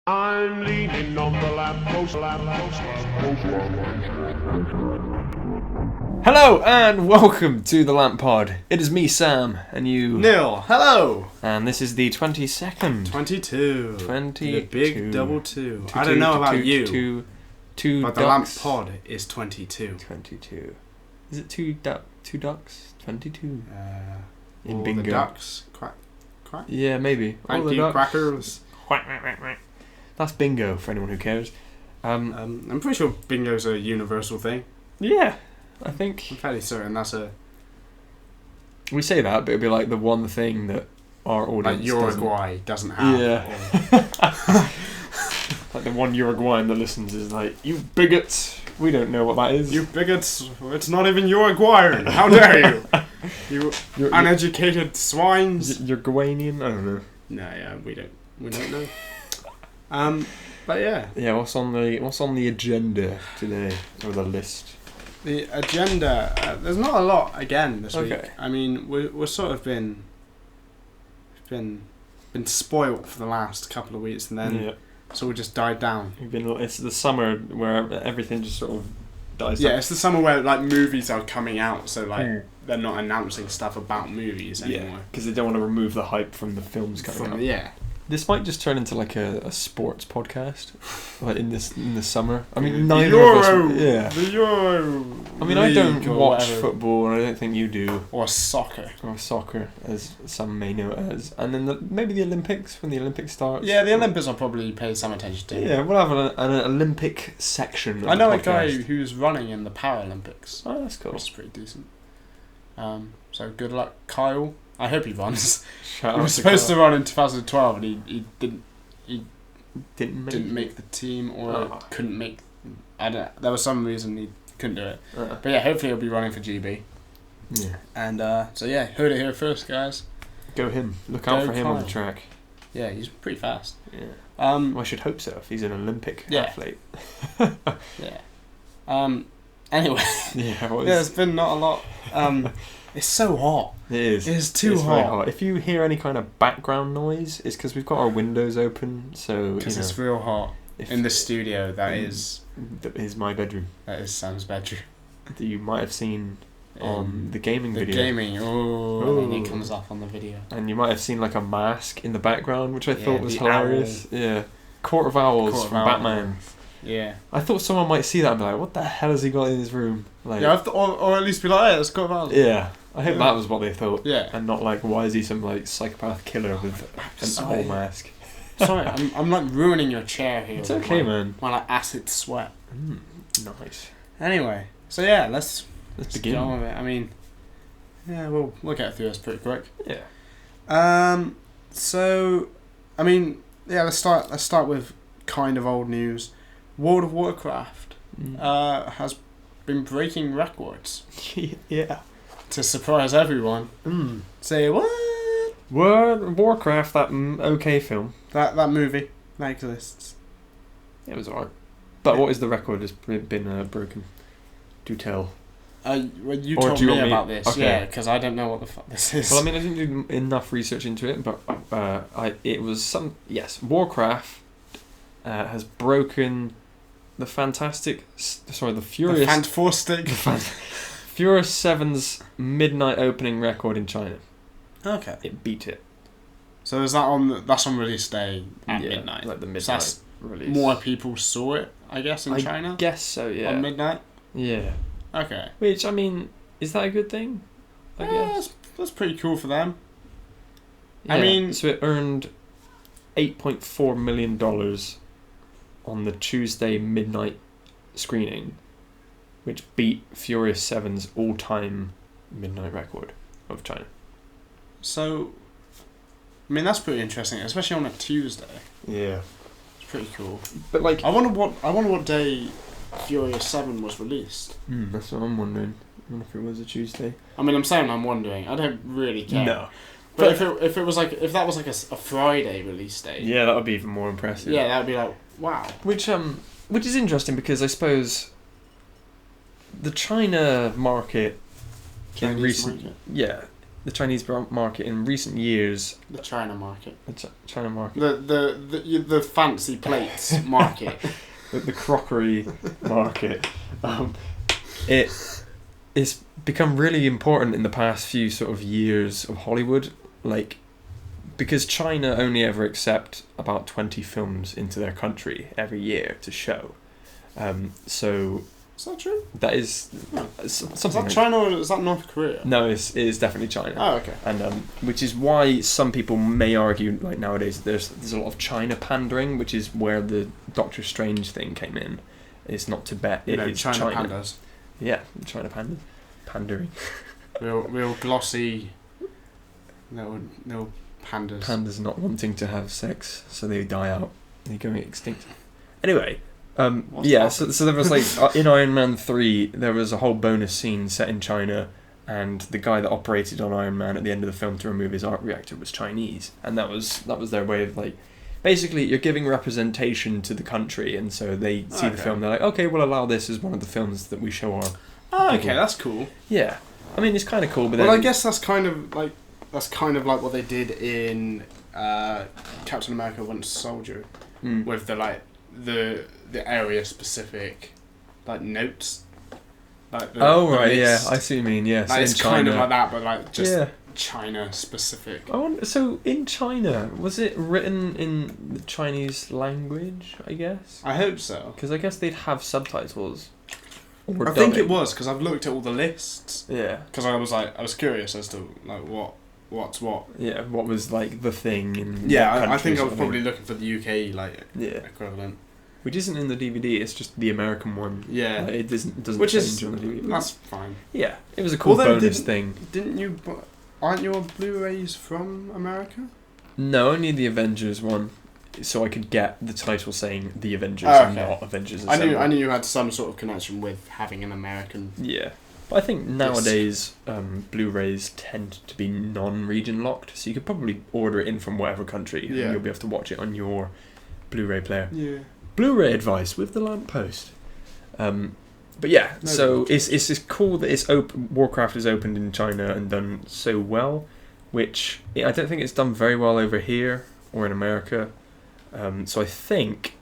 I'm leaning on the lamppost. Hello and welcome to the LampPod. It is me, Sam, and you, Neil. Hello. and this is the 22nd. 22. 22. The big double two. I don't know about you, but the LampPod is 22. 22. Is it two ducks? 22. In All bingo. the ducks. Quack. Yeah, maybe. All Thank the you, ducks. crackers. That's bingo for anyone who cares. I'm pretty sure bingo's a universal thing. Yeah, I think. I'm fairly certain that's a... We say that, but it'd be like the one thing that our audience Like Uruguay doesn't have. Yeah. Like the one Uruguayan that listens is like, you bigots, we don't know what that is. You bigots, it's not even Uruguayan. How dare you? You uneducated swines. Uruguayan? I don't know. No, yeah, we don't know. But yeah. Yeah, what's on the agenda today, or the list? The agenda. There's not a lot again this week. Okay. I mean, we're sort of been spoilt for the last couple of weeks, and then it's all just died down. It's the summer where everything just sort of dies. Yeah, it's the summer where like movies are coming out, so like they're not announcing stuff about movies anymore. Because they don't want to remove the hype from the films coming out. Yeah. This might just turn into like a sports podcast, like in the summer. I mean, neither of us. Yeah. The Euro. I mean, I don't League or watch whatever. football, and I don't think you do, Or soccer. or soccer, as some may know it as. And then maybe the Olympics when the Olympics starts. Yeah, the Olympics I'll probably pay some attention to. Yeah, we'll have an Olympic section. Of I know the a guy podcast. who's running in the Paralympics. Oh, that's cool. Which is pretty decent. So good luck, Kyle. I hope he runs. Shout He out was supposed to Carl. run in 2012 and he Didn't didn't make the team or Oh. couldn't make. I don't. There was some reason he couldn't do it. Uh, But yeah, hopefully he'll be running for GB. yeah. And so yeah, heard it here first, guys. Go him. Look out Go for him on the Kyle. track. Yeah, he's pretty fast. Yeah. Um, Well, I should hope so if he's an Olympic Yeah. athlete. yeah. Anyway, Yeah. What yeah, is, there's been not a lot. It's so hot. it is. It's too It's very hot. If you hear any kind of background noise, it's because we've got our windows open. So Because it's real hot if in the studio. That Mm. is my bedroom Sam's bedroom. that you might have seen on the gaming The video. gaming. Oh, and then Ooh. it comes up on the video. And you might have seen like a mask in the background, which I Yeah, thought was the hilarious. Yeah. Court of Owls Court of from Owls. Batman. Yeah. I thought someone might see that and be like, what the hell has he got in his room? Like, Yeah, or at least be like, hey, it's got Valve. yeah. I hope Yeah. that was what they thought. Yeah. And not like, why is he some like psychopath killer with an Sorry. owl mask? Sorry, I'm like ruining your chair here. It's with okay, my, man. My like acid sweat. Nice. Anyway, so yeah, let's Let's get begin. on with it. I mean, yeah, we'll get through this pretty quick. Yeah. So, I mean, yeah, let's start with kind of old news. World of Warcraft has been breaking records Yeah. to surprise everyone. Say what? Warcraft, that okay film. That movie that exists. It was alright. But what is the record has been broken? Do tell. Well, you Or told do you me want me- about this, okay. yeah, because I don't know what the fuck this is. Well, I mean, I didn't do enough research into it, but it was some. Yes, Warcraft has broken the Furious. Fantastic. Furious 7's midnight opening record in China. Okay. It beat it. So is that's on release day at midnight? Like the midnight So that's release. more people saw it, I guess, in China? Guess so, yeah. On midnight? Yeah. Okay. Which, I mean, is that a good thing? I guess. That's pretty cool for them. Yeah, I mean... So it earned $8.4 million on the Tuesday midnight screening, which beat Furious 7's all-time midnight record of China. So, I mean, that's pretty interesting, especially on a Tuesday. Yeah. It's pretty cool. But like... I wonder what day Furious 7 was released. that's what I'm wondering. I wonder if it was a Tuesday. I mean, I'm wondering. I don't really care. No. But if that was like a Friday release date. Yeah, that would be even more impressive. Yeah, that would be like, wow. Which is interesting because I suppose the China market Chinese market. the Chinese market in recent years. The China market. The China market. The fancy plates market. The crockery market. It's become really important in the past few sort of years of Hollywood, like, because China only ever accept about 20 films into their country every year to show. So Is that true? that is Is something. that China or is that North Korea? No, it is definitely China. Oh, okay. And which is why some people may argue, like nowadays, there's a lot of China pandering, which is where the Doctor Strange thing came in. It's not Tibet, it's China pandas. Yeah, China pandas. Pandering. Real glossy little pandas. Pandas not wanting to have sex, so they die out. They're going extinct. Anyway, so there was like in Iron Man 3, there was a whole bonus scene set in China, and the guy that operated on Iron Man at the end of the film to remove his arc reactor was Chinese, and that was their way of like, basically you're giving representation to the country, and so they see the film, they're like, okay, we'll allow this as one of the films that we show our. Oh, okay, that's cool. Yeah, I mean it's kind of cool, but well, I guess that's kind of like what they did in Captain America: Winter Soldier with the area specific like notes. Like the lists. I see what you mean. Yeah, like, so it's in China, kind of like that, but like just yeah. China specific. Oh, so in China, was it written in the Chinese language? I guess. I hope so. Because I guess they'd have subtitles. I think it was because I've looked at all the lists. Yeah. Because I was curious as to like what's what. Yeah, what was like the thing in. Yeah, I think I was probably looking for the UK equivalent. Which isn't in the DVD. It's just the American one. Yeah. Like, it doesn't Which change on the DVD. That's fine. Yeah, it was a cool bonus thing. Aren't your Blu-rays from America? No, only the Avengers one. So I could get the title saying The Avengers and not Avengers Assemble. I knew you had some sort of connection with having an American. Yeah. But I think nowadays Blu-rays tend to be non-region locked, so you could probably order it in from whatever country and you'll be able to watch it on your Blu-ray player. Yeah. Blu-ray advice with the LampPod. But yeah, it's cool that it's Warcraft is opened in China and done so well, which I don't think it's done very well over here or in America. So I think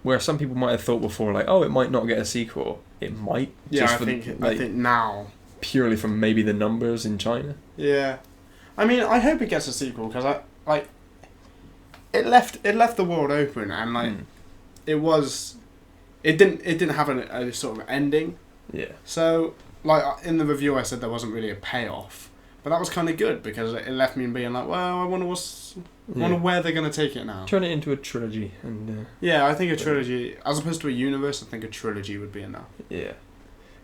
where some people might have thought before, like, oh, it might not get a sequel, it might. Yeah, I think now purely from maybe the numbers in China. Yeah, I mean, I hope it gets a sequel because it left the world open and it didn't have a sort of ending. Yeah. So like in the review, I said there wasn't really a payoff, but that was kind of good because it left me being like, well, I wonder where they're gonna take it now. Turn it into a trilogy and. Yeah, I think a trilogy, as opposed to a universe, I think a trilogy would be enough. Yeah.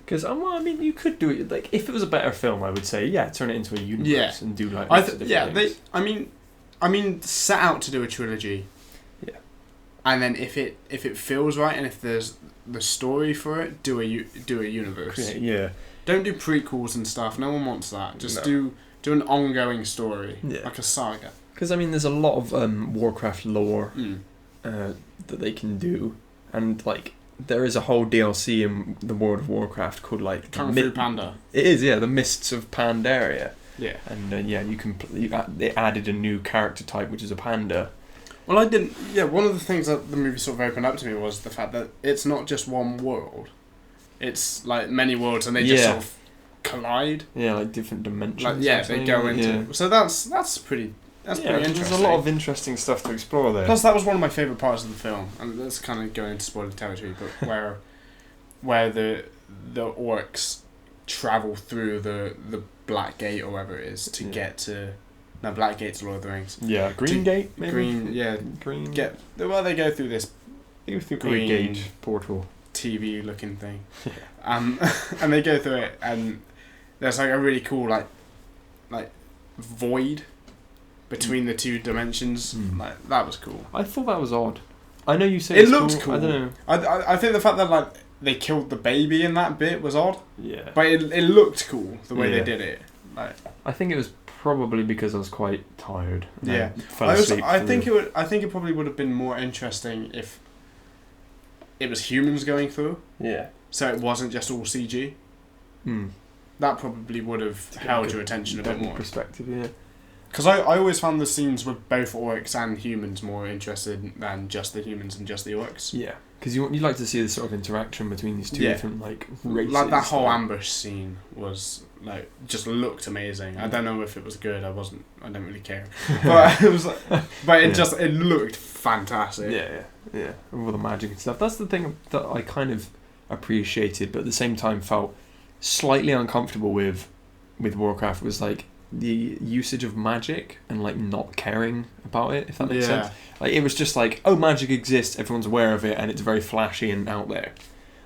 Because I mean, you could do it like if it was a better film, I would say turn it into a universe and do like. Things. I mean, set out to do a trilogy. Yeah. And then if it feels right and if there's the story for it, do a universe. Yeah. Don't do prequels and stuff. No one wants that. Just do an ongoing story, like a saga. Because I mean, there's a lot of Warcraft lore that they can do, and like there is a whole DLC in the World of Warcraft called like Kung Fu Panda. It is, the Mists of Pandaria. Yeah. And they added a new character type, which is a panda. Well, one of the things that the movie sort of opened up to me was the fact that it's not just one world. It's like many worlds and they just sort of collide. Yeah, like different dimensions. Like, they go into... Yeah. So that's pretty interesting. There's a lot of interesting stuff to explore there. Plus, that was one of my favourite parts of the film. And that's kind of going into spoiler territory, but where the orcs travel through the Black Gate or whatever it is to get to... No, Black Gate's Lord of the Rings. Yeah, Green Gate, maybe? Green. They go through this... They go through Green Gate portal. TV-looking thing. And they go through it, and there's like a really cool, like void between the two dimensions. Like, that was cool. I thought that was odd. I know you say it looked cool. I don't know. I think the fact that like they killed the baby in that bit was odd. Yeah. But it looked cool the way they did it. Like, I think it was probably because I was quite tired. Yeah. I think it probably would have been more interesting if it was humans going through. Yeah. So it wasn't just all CG. that probably would have held your attention a bit more. Perspective, yeah. Because I always found the scenes with both orcs and humans more interested than just the humans and just the orcs. Yeah, because you like to see the sort of interaction between these two different like races. Like that whole ambush scene was like just looked amazing. I don't know if it was good. I don't really care. But it was like, but it looked fantastic. Yeah. With all the magic and stuff. That's the thing that I kind of appreciated, but at the same time felt slightly uncomfortable with Warcraft, was like the usage of magic and like not caring about it, if that makes sense. Like it was just like, oh, magic exists, everyone's aware of it, and it's very flashy and out there.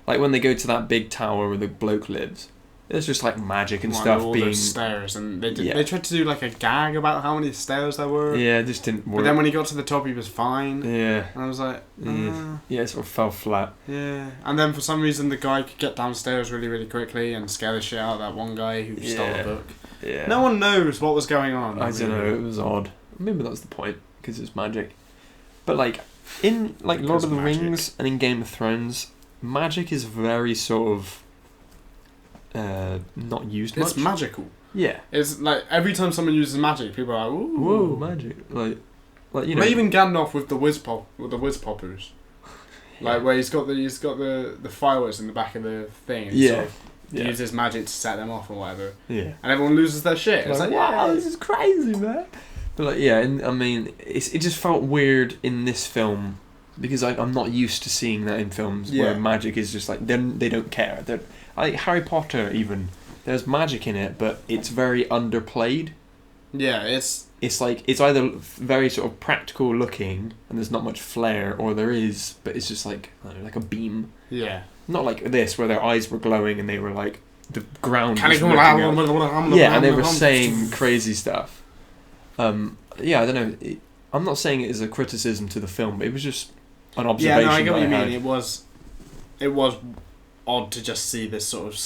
Like when they go to that big tower where the bloke lives, there's just like magic and stuff all being those stairs, and they tried to do like a gag about how many stairs there were. Yeah, it just didn't work. But then when he got to the top, he was fine. Yeah, and I was like, yeah, it sort of fell flat. Yeah, and then for some reason the guy could get downstairs really, really quickly and scare the shit out of that one guy who stole the book. Yeah, no one knows what was going on. I don't know. It was odd. Maybe that's the point because it's magic. But like in like Lord of the Rings and in Game of Thrones, magic is very sort of not used much. It's magical. Yeah. It's like every time someone uses magic, people are like, ooh. Whoa, magic. Like you know. Even Gandalf with the whiz poppers. Like where he's got the fireworks in the back of the thing. And sort of uses magic to set them off or whatever. Yeah. And everyone loses their shit. It's like, wow, this is crazy, man. But like, yeah, and I mean, it just felt weird in this film because I'm not used to seeing that in films where magic is just like they don't care. Like Harry Potter, even there's magic in it, but it's very underplayed. Yeah, it's like it's either very sort of practical looking and there's not much flair, or there is, but it's just like I don't know, like a beam. Yeah. Not like this where their eyes were glowing and they were like the ground. Yeah, and they were saying crazy stuff. Yeah, I don't know. I'm not saying it is a criticism to the film, but it was just an observation. Yeah, no, I get what you mean. It was odd to just see this sort of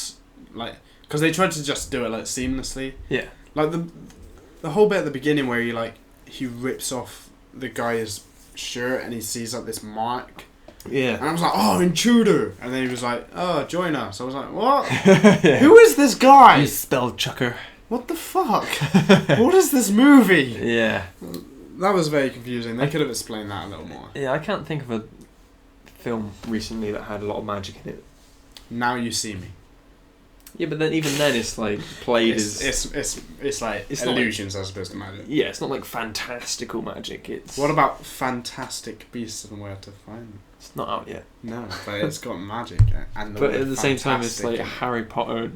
like because they tried to just do it like seamlessly. Yeah. Like the whole bit at the beginning where he rips off the guy's shirt and he sees like this mark. Yeah. And I was like, oh, intruder. And then he was like, oh, join us. I was like, what? Who is this guy? You spell chucker. What the fuck? What is this movie? Yeah. That was very confusing. They could have explained that a little more. Yeah, I can't think of a film recently that had a lot of magic in it. Now You See Me. Yeah, but then even then it's like played as... It's like it's illusions as opposed to magic. Yeah, it's not like fantastical magic. It's... What about Fantastic Beasts and Where to Find Them? It's not out yet. No, but it's got magic. And but at the same time it's like Harry Potter...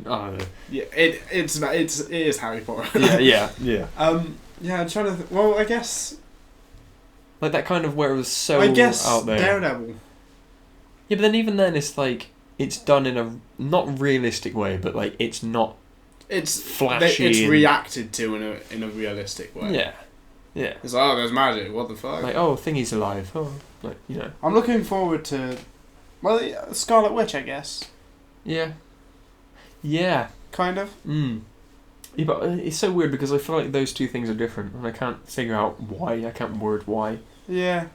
Yeah, it is Harry Potter. Yeah. Yeah, I'm trying to... Well, I guess... Like that kind of where it was so out there. Daredevil. Yeah, but then even then it's like... It's done in a not realistic way, but like it's not. It's flashy. It's reacted to in a realistic way. Yeah. It's like, oh, there's magic. What the fuck? Like, oh, Thingy's alive. Oh, like I'm looking forward to, Scarlet Witch, I guess. Yeah. Yeah. Kind of. Yeah, but it's so weird because I feel like those two things are different, and I can't figure out why. I can't word why. Yeah.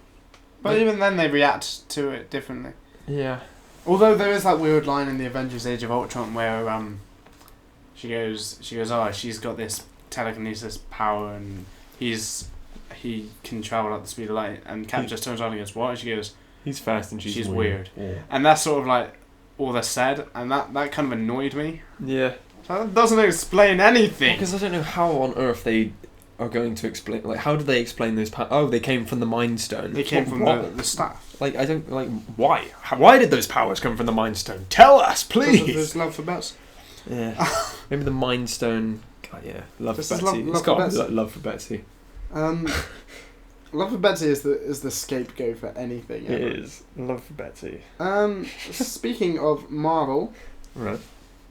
But even then, they react to it differently. Yeah. Although there is that weird line in the Avengers Age of Ultron where she goes, oh, she's got this telekinesis power and he can travel at the speed of light, and Cap just turns around and goes, what? And she goes, he's fast and she's weird. Yeah. And that's sort of like all they said, and that kind of annoyed me. Yeah. That doesn't explain anything. Because I don't know how on earth they are going to explain, like, how do they explain those powers? Oh, they came from the Mind Stone. They came from the staff. Like, I don't, like, why? Why did those powers come from the Mind Stone? Tell us, please! There's love for Betsy. Yeah. Maybe the Mind Stone, God, yeah, love for Betsy. Love it's got to be like love for Betsy. Love for Betsy is the scapegoat for anything ever. It is. Love for Betsy. Speaking of Marvel... Right.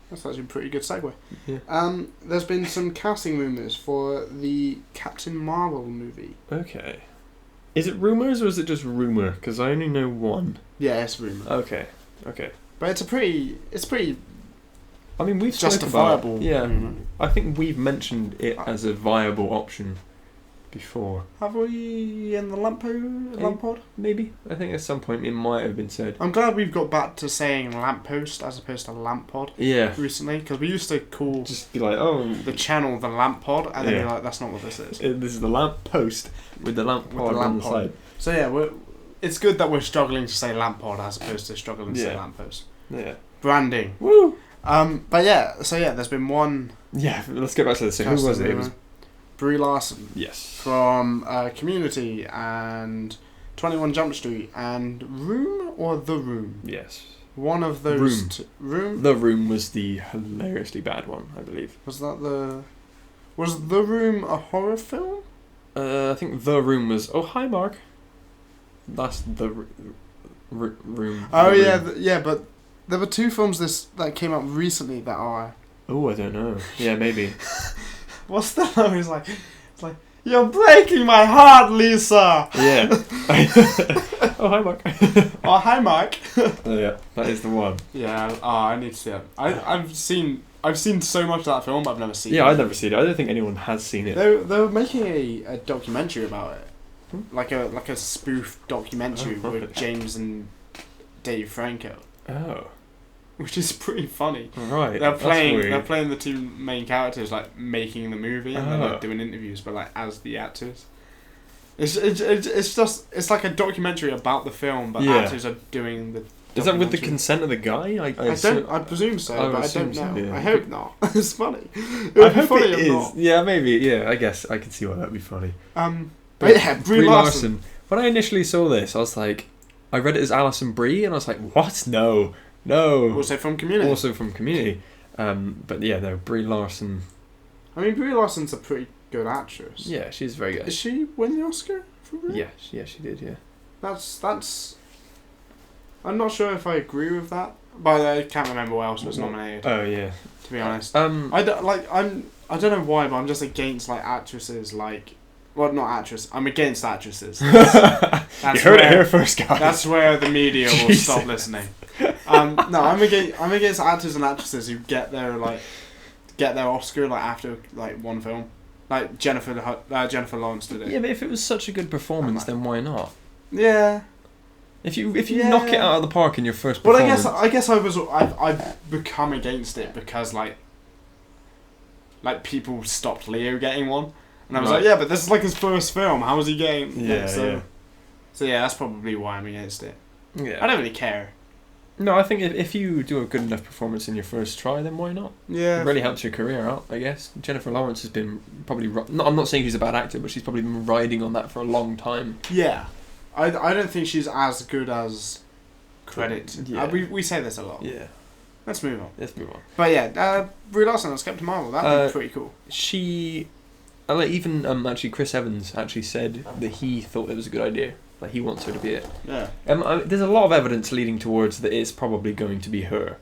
That's actually a pretty good segue. Yeah. There's been some casting rumours for the Captain Marvel movie. Okay. Is it rumours or is it just rumour? Because I only know one. Yeah, it's rumour. Okay. But it's pretty. I mean, we've justifiable. Yeah. I think we've mentioned it as a viable option before. Have we in the LampPod? Maybe. I think at some point it might have been said. I'm glad we've got back to saying lamppost as opposed to LampPod. Yeah. Recently, because we used to call Just be like, oh, the channel the LampPod, and then be like, that's not what this is. This is the lamp post with the LampPod on the side. So yeah, it's good that we're struggling to say LampPod as opposed to struggling to say lamppost. Yeah. Branding. Woo. But yeah, so yeah, there's been one. Yeah, let's get back to this. So who was it? It was Brie Larson. Yes. From Community and 21 Jump Street and Room or The Room? Yes. One of those. Room. Room? The Room was the hilariously bad one, I believe. Was The Room a horror film? I think The Room was... Oh, hi, Mark. That's The Room. Oh, the yeah, room. yeah, but there were two films that came out recently that are... Oh, I don't know. Yeah, maybe. What's that? It's like, you're breaking my heart, Lisa! Yeah. Oh, hi, Mark. Oh, hi, Mark. Oh, yeah, that is the one. Yeah, I need to see it. I've seen so much of that film, but I've never seen it. Yeah, I've never seen it. I don't think anyone has seen it. They were making a documentary about it. Like a spoof documentary with James and Dave Franco. Oh. Which is pretty funny. Right. They're playing the two main characters, like making the movie, and they're like doing interviews, but like as the actors. It's like a documentary about the film, but actors are doing the. Is that with the consent of the guy? I presume so, but I don't know. Yeah. I hope not. It's funny. I hope it is. Not. Yeah, maybe. Yeah, I guess I can see why that'd be funny. But yeah, Brie Larson. When I initially saw this, I was like, I read it as Alison Brie, and I was like, what? No. Also from Community. But yeah, no, Brie Larson. I mean, Brie Larson's a pretty good actress. Yeah, she's very good. Did she win the Oscar for Brie? Yeah, she did. Yeah. That's. I'm not sure if I agree with that, but I can't remember what else was nominated. Oh yeah. To be honest, I don't know why, but I'm just against like actresses like. Well, not actress. I'm against actresses. You heard it here first, guys. That's where the media will stop listening. No, I'm against actors and actresses who get their Oscar like after like one film, like Jennifer Lawrence did it. Yeah, but if it was such a good performance, then why not? Yeah. If you knock it out of the park in your first performance. Well, I guess I've become against it because like people stopped Leo getting one. And I was like, yeah, but this is like his first film. How was he getting? Yeah, So yeah, that's probably why I'm against it. Yeah. I don't really care. No, I think if you do a good enough performance in your first try, then why not? Yeah. It really helps your career out, I guess. Jennifer Lawrence has been probably... I'm not saying she's a bad actor, but she's probably been riding on that for a long time. Yeah. I don't think she's as good as credit. Yeah. We say this a lot. Yeah. Let's move on. But yeah, Brie Larson as Captain Marvel. That'd be pretty cool. She... actually, Chris Evans actually said that he thought it was a good idea. Like, he wants her to be it. Yeah. There's a lot of evidence leading towards that it's probably going to be her.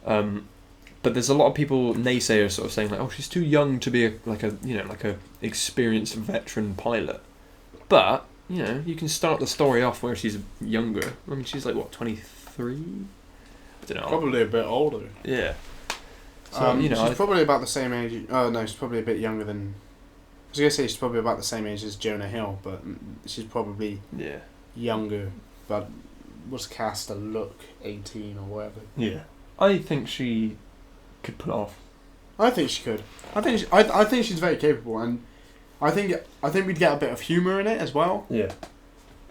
But there's a lot of people, naysayers, sort of saying like, oh, she's too young to be a experienced veteran pilot. But you can start the story off where she's younger. I mean, she's like what, 23? I don't know. Probably a bit older. Yeah. So she's probably about the same age. Oh no, she's probably a bit younger than. I was gonna say she's probably about the same age as Jonah Hill, but she's probably younger. But was cast to look 18 or whatever. Yeah. I think she could pull it off. I think she could. I think she's very capable, and I think we'd get a bit of humour in it as well. Yeah.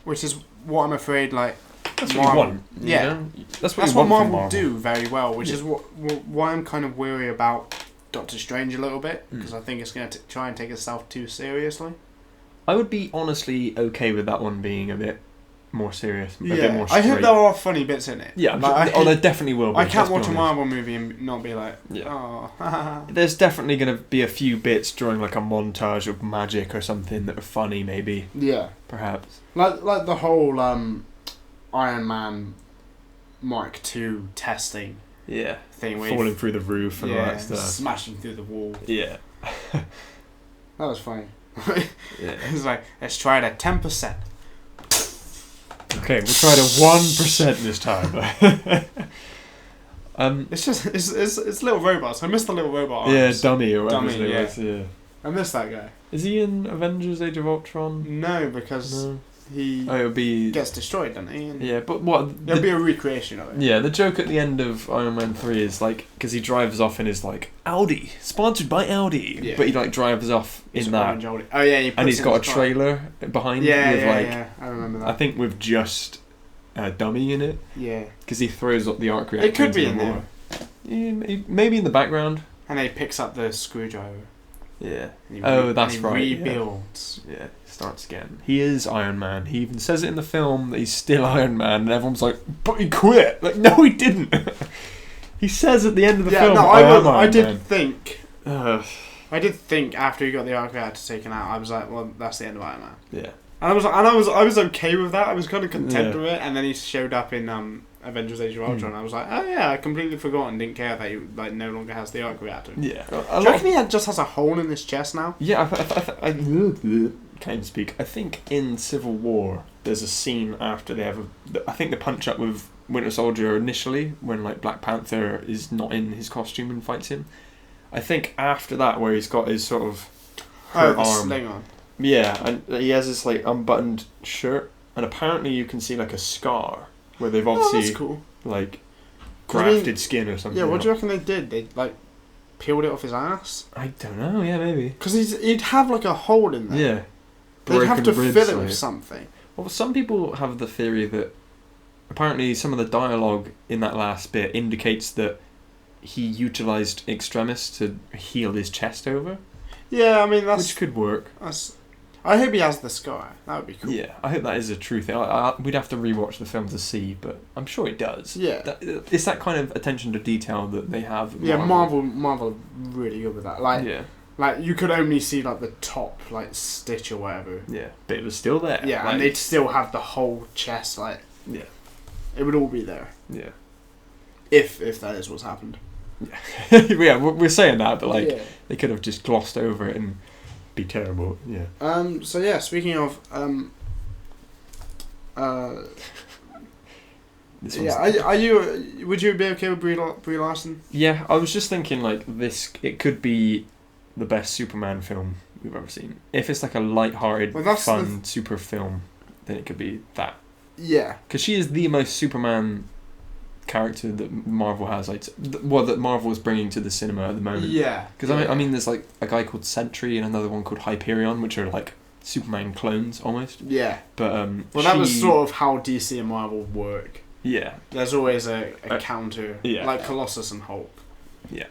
Which is what I'm afraid like. That's what you want. Yeah. That's what Marvel do very well, which is why I'm kind of weary about Doctor Strange a little bit, because I think it's going to try and take itself too seriously. I would be honestly okay with that one being a bit more serious, a bit more straight. I hope there are funny bits in it. Yeah, there definitely will be. I can't watch a Marvel movie and not be like, There's definitely going to be a few bits during like a montage of magic or something that are funny, maybe. Yeah. Perhaps. Like the whole Iron Man Mark II testing. Yeah. Thing where falling through the roof and all that stuff. Smashing through the wall. Yeah. That was funny. Yeah. It's like, let's try it at 10%. Okay, we'll try it at 1% this time. It's just it's little robots. I missed the little robot arms. Yeah, dummy or whatever it was. Yeah. I miss that guy. Is he in Avengers: Age of Ultron? No, because he it'll be gets destroyed, doesn't he? And yeah, but what? it'll be a recreation of it. Yeah, the joke at the end of Iron Man 3 is like because he drives off in his like Audi, sponsored by Audi, Yeah. but he like drives off in that, Oh yeah, and he's got a trailer behind. Yeah, with, like, yeah. I remember that. I think with just a dummy in it. Yeah. Because he throws up the arc reactor. It could be into in the there. water. Yeah, maybe in the background. And he picks up the screwdriver. Yeah. And he That's and he right. rebuilds. Yeah, starts again. He is Iron Man. He even says it in the film that he's still Iron Man, and everyone's like, "But he quit." Like, no, he didn't. He says at the end of the film, No, I did think. Ugh. I did think after he got the arc reactor taken out, I was like, well, that's the end of Iron Man. Yeah. And I was okay with that. I was kind of content with it. And then he showed up in Avengers: Age of Ultron. I was like, oh yeah, I completely forgot and didn't care that he like no longer has the arc reactor. Yeah. Do you reckon he just has a hole in his chest now? Yeah, I can't even speak. I think in Civil War there's a scene after they have I think the punch up with Winter Soldier initially when like Black Panther is not in his costume and fights him. I think after that where he's got his sort of hurt arm. Sling on. Yeah, and he has this like unbuttoned shirt, and apparently you can see like a scar where they've obviously that's cool. like grafted skin or something. Yeah, what do you reckon they did? They like peeled it off his ass? I don't know. Yeah, maybe. Because he'd have like a hole in there. Yeah. They'd have to Broken fill it ribs, with something. Well, some people have the theory that apparently some of the dialogue in that last bit indicates that he utilised Extremis to heal his chest over. Yeah, I mean which could work. I hope he has the scar. That would be cool. Yeah, I hope that is a true thing. We'd have to rewatch the film to see, but I'm sure it does. Yeah. It's that kind of attention to detail that they have. Yeah, Marvel are really good with that. Like, yeah. Like, you could only see, like, the top, like, stitch or whatever. Yeah, but it was still there. Yeah, like, and they'd still have the whole chest, like... Yeah. It would all be there. Yeah. If that is what's happened. Yeah, yeah, we're saying that, but, like, yeah. they could have just glossed over it and be terrible. Yeah. So, yeah, speaking of... would you be okay with Brie Larson? Yeah, I was just thinking, like, it could be the best Superman film we've ever seen. If it's like a light-hearted, fun super film, then it could be that. Yeah. Because she is the most Superman character that Marvel has, like, that Marvel is bringing to the cinema at the moment. Yeah. Because I mean, there's like a guy called Sentry and another one called Hyperion, which are like Superman clones almost. Yeah. But well, that was sort of how DC and Marvel work. Yeah. There's always a counter, yeah. like Colossus and Hulk. Yeah.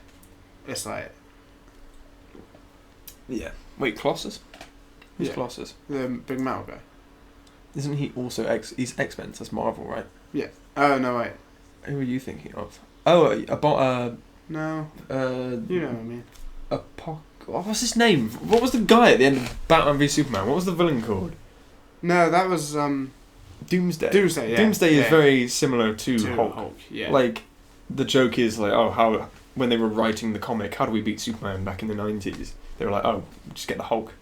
It's like... Yeah. Wait, Colossus? Who's Colossus? The big metal guy. Isn't he also he's X-Men, that's Marvel, right? Yeah. Oh, no, wait. Who are you thinking of? Oh, about No. You know what I mean. What was his name? What was the guy at the end of Batman v Superman? What was the villain called? No, that was Doomsday. Doomsday, yeah. Doomsday is very similar to Hulk. Yeah. Like, the joke is like, oh, how when they were writing the comic, how do we beat Superman back in the 90s? They were like, oh, just get the Hulk.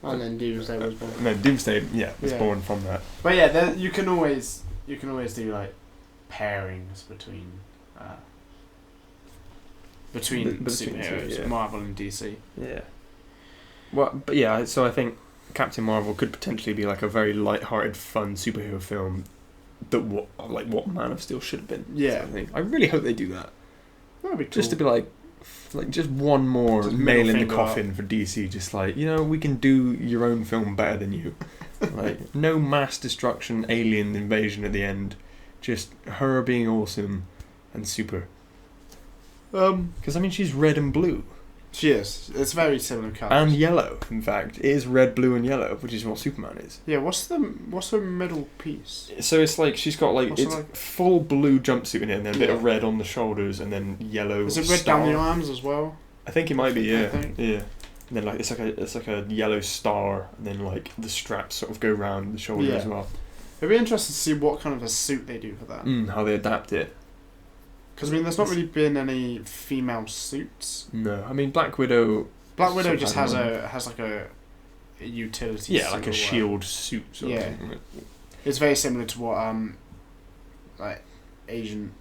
And then Doomsday was born. And then Doomsday, was born from that. But yeah, you can always do like pairings between superheroes, Marvel and DC. Yeah. Well, but yeah, so I think Captain Marvel could potentially be like a very light-hearted, fun superhero film that what Man of Steel should have been. Yeah. So I really hope they do that. That'd be cool. Just to be like just one more nail in the coffin for DC. Just like, we can do your own film better than you. Like, no mass destruction, alien invasion at the end. Just her being awesome and super. Because I mean, she's red and blue. She is. It's very similar colours. And yellow, in fact. It is red, blue, and yellow, which is what Superman is. Yeah, what's her middle piece? So it's like she's got full blue jumpsuit in it, and then a bit of red on the shoulders, and then yellow. Is it red down the arms as well? I think it might be, yeah. I think. Yeah. And then like it's like a yellow star, and then like the straps sort of go round the shoulder as well. It'd be interesting to see what kind of a suit they do for that. How they adapt it. Because I mean, there's not really been any female suits. No, I mean Black Widow. Black Widow just has like a utility. Yeah, like a shield suit. Sort of thing. It's very similar to what like Agent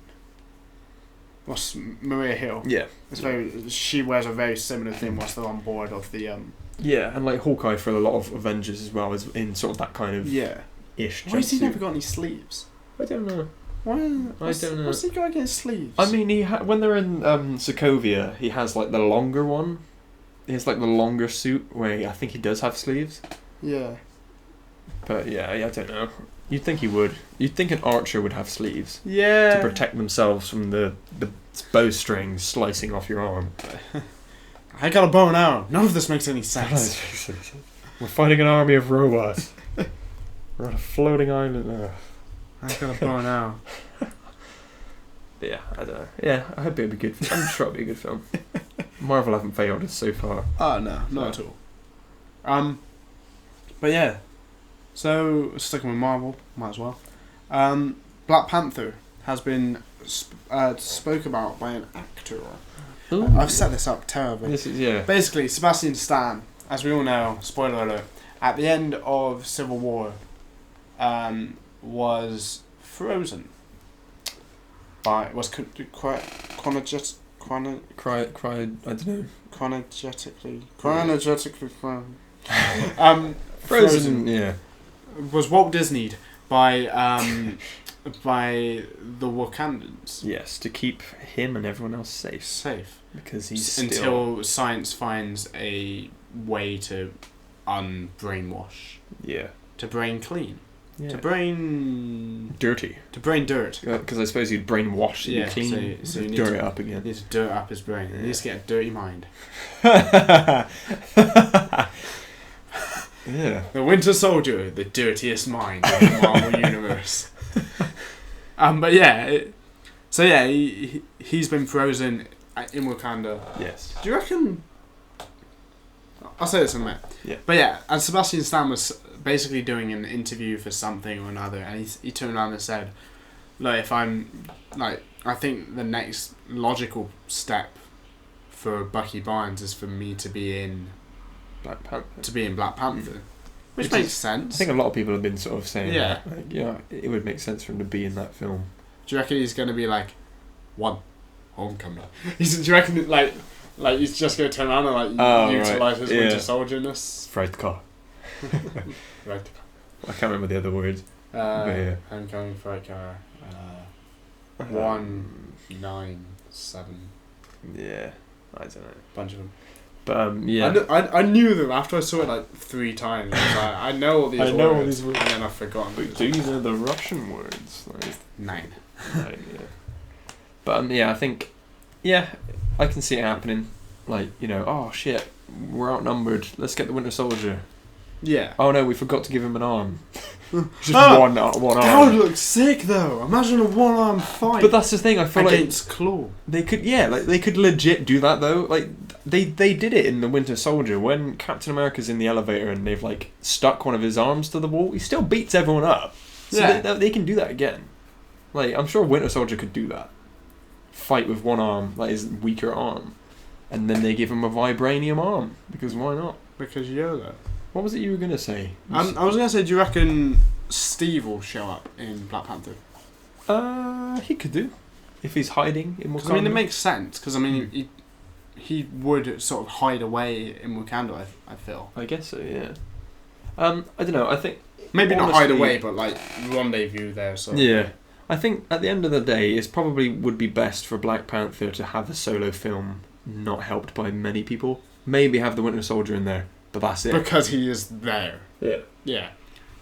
What's Maria Hill? Yeah. She wears a very similar thing whilst they're on board of the Yeah, and like Hawkeye for a lot of Avengers as well is in sort of that kind of ish. Why has he never got any sleeves? I don't know. Why? I don't know. What's he got against sleeves? I mean, when they're in Sokovia, he has like the longer one. He has like the longer suit where I think he does have sleeves. Yeah. But yeah, I don't know. You'd think he would. You'd think an archer would have sleeves. Yeah. To protect themselves from the bowstring slicing off your arm. I got a bow and arrow. None of this makes any sense. We're fighting an army of robots. We're on a floating island. I got a bow and arrow. Yeah, I don't know. Yeah, I hope it'll be good. I'm sure it'll be a good film. Marvel haven't failed us so far. Oh no, not at all. But yeah. So sticking with Marvel, might as well. Black Panther has been spoke about by an actor. Ooh. I've set this up terribly. Basically, Sebastian Stan, as we all know, spoiler alert, at the end of Civil War, was frozen. Was chronologically Frozen. Yeah. Was Walt Disney'd by the Wakandans. Yes, to keep him and everyone else safe. Because he's until science finds a way to unbrainwash. Yeah. To brain clean. Yeah. To brain dirty. To brain dirt. Because I suppose you'd brainwash to be clean. So you need dirt it up again. You need to dirt up his brain. Yeah. He needs to get a dirty mind. Yeah. The Winter Soldier, the dirtiest mind in the Marvel universe. But yeah, he's been frozen in Wakanda. Yes. Do you reckon? I'll say this in a minute. Yeah. But yeah, and Sebastian Stan was basically doing an interview for something or another, and he turned around and said, "Look, if I'm like, I think the next logical step for Bucky Barnes is for me to be in Black Panther. Which makes sense. I think a lot of people have been sort of saying that. Like, yeah, it would make sense for him to be in that film. Do you reckon he's going to be like, Homecoming? Do you reckon like he's just going to turn around and utilise his Winter Soldier-ness? Freitkar. Right. I can't remember the other words. Homecoming, Freitkar. 197. Yeah, I don't know. Bunch of them. But yeah, I knew them after I saw it like 3 times. I know all these words. I know all these words, and then I've forgotten. But these are the Russian words. Like 9. 9, yeah. But I think, I can see it happening. Like, oh shit, we're outnumbered. Let's get the Winter Soldier. Yeah. Oh no, we forgot to give him an arm. Just one arm. That would look sick though. Imagine a one-arm fight. But that's the thing. I feel against Claw. They could, they could legit do that though. Like they did it in the Winter Soldier when Captain America's in the elevator and they've like stuck one of his arms to the wall. He still beats everyone up. So they can do that again. Like I'm sure Winter Soldier could do that. Fight with one arm, like his weaker arm, and then they give him a vibranium arm because why not? Because YOLO. What was it you were going to say? I was going to say, do you reckon Steve will show up in Black Panther? He could do. If he's hiding in Wakanda. I mean, it makes sense. Because, I mean, he would sort of hide away in Wakanda, I feel. I guess so, yeah. I don't know, I think... Maybe honestly, not hide away, but, like, rendezvous there, so... Yeah. I think, at the end of the day, it probably would be best for Black Panther to have a solo film not helped by many people. Maybe have the Winter Soldier in there. But that's it. Because he is there. Yeah. Yeah.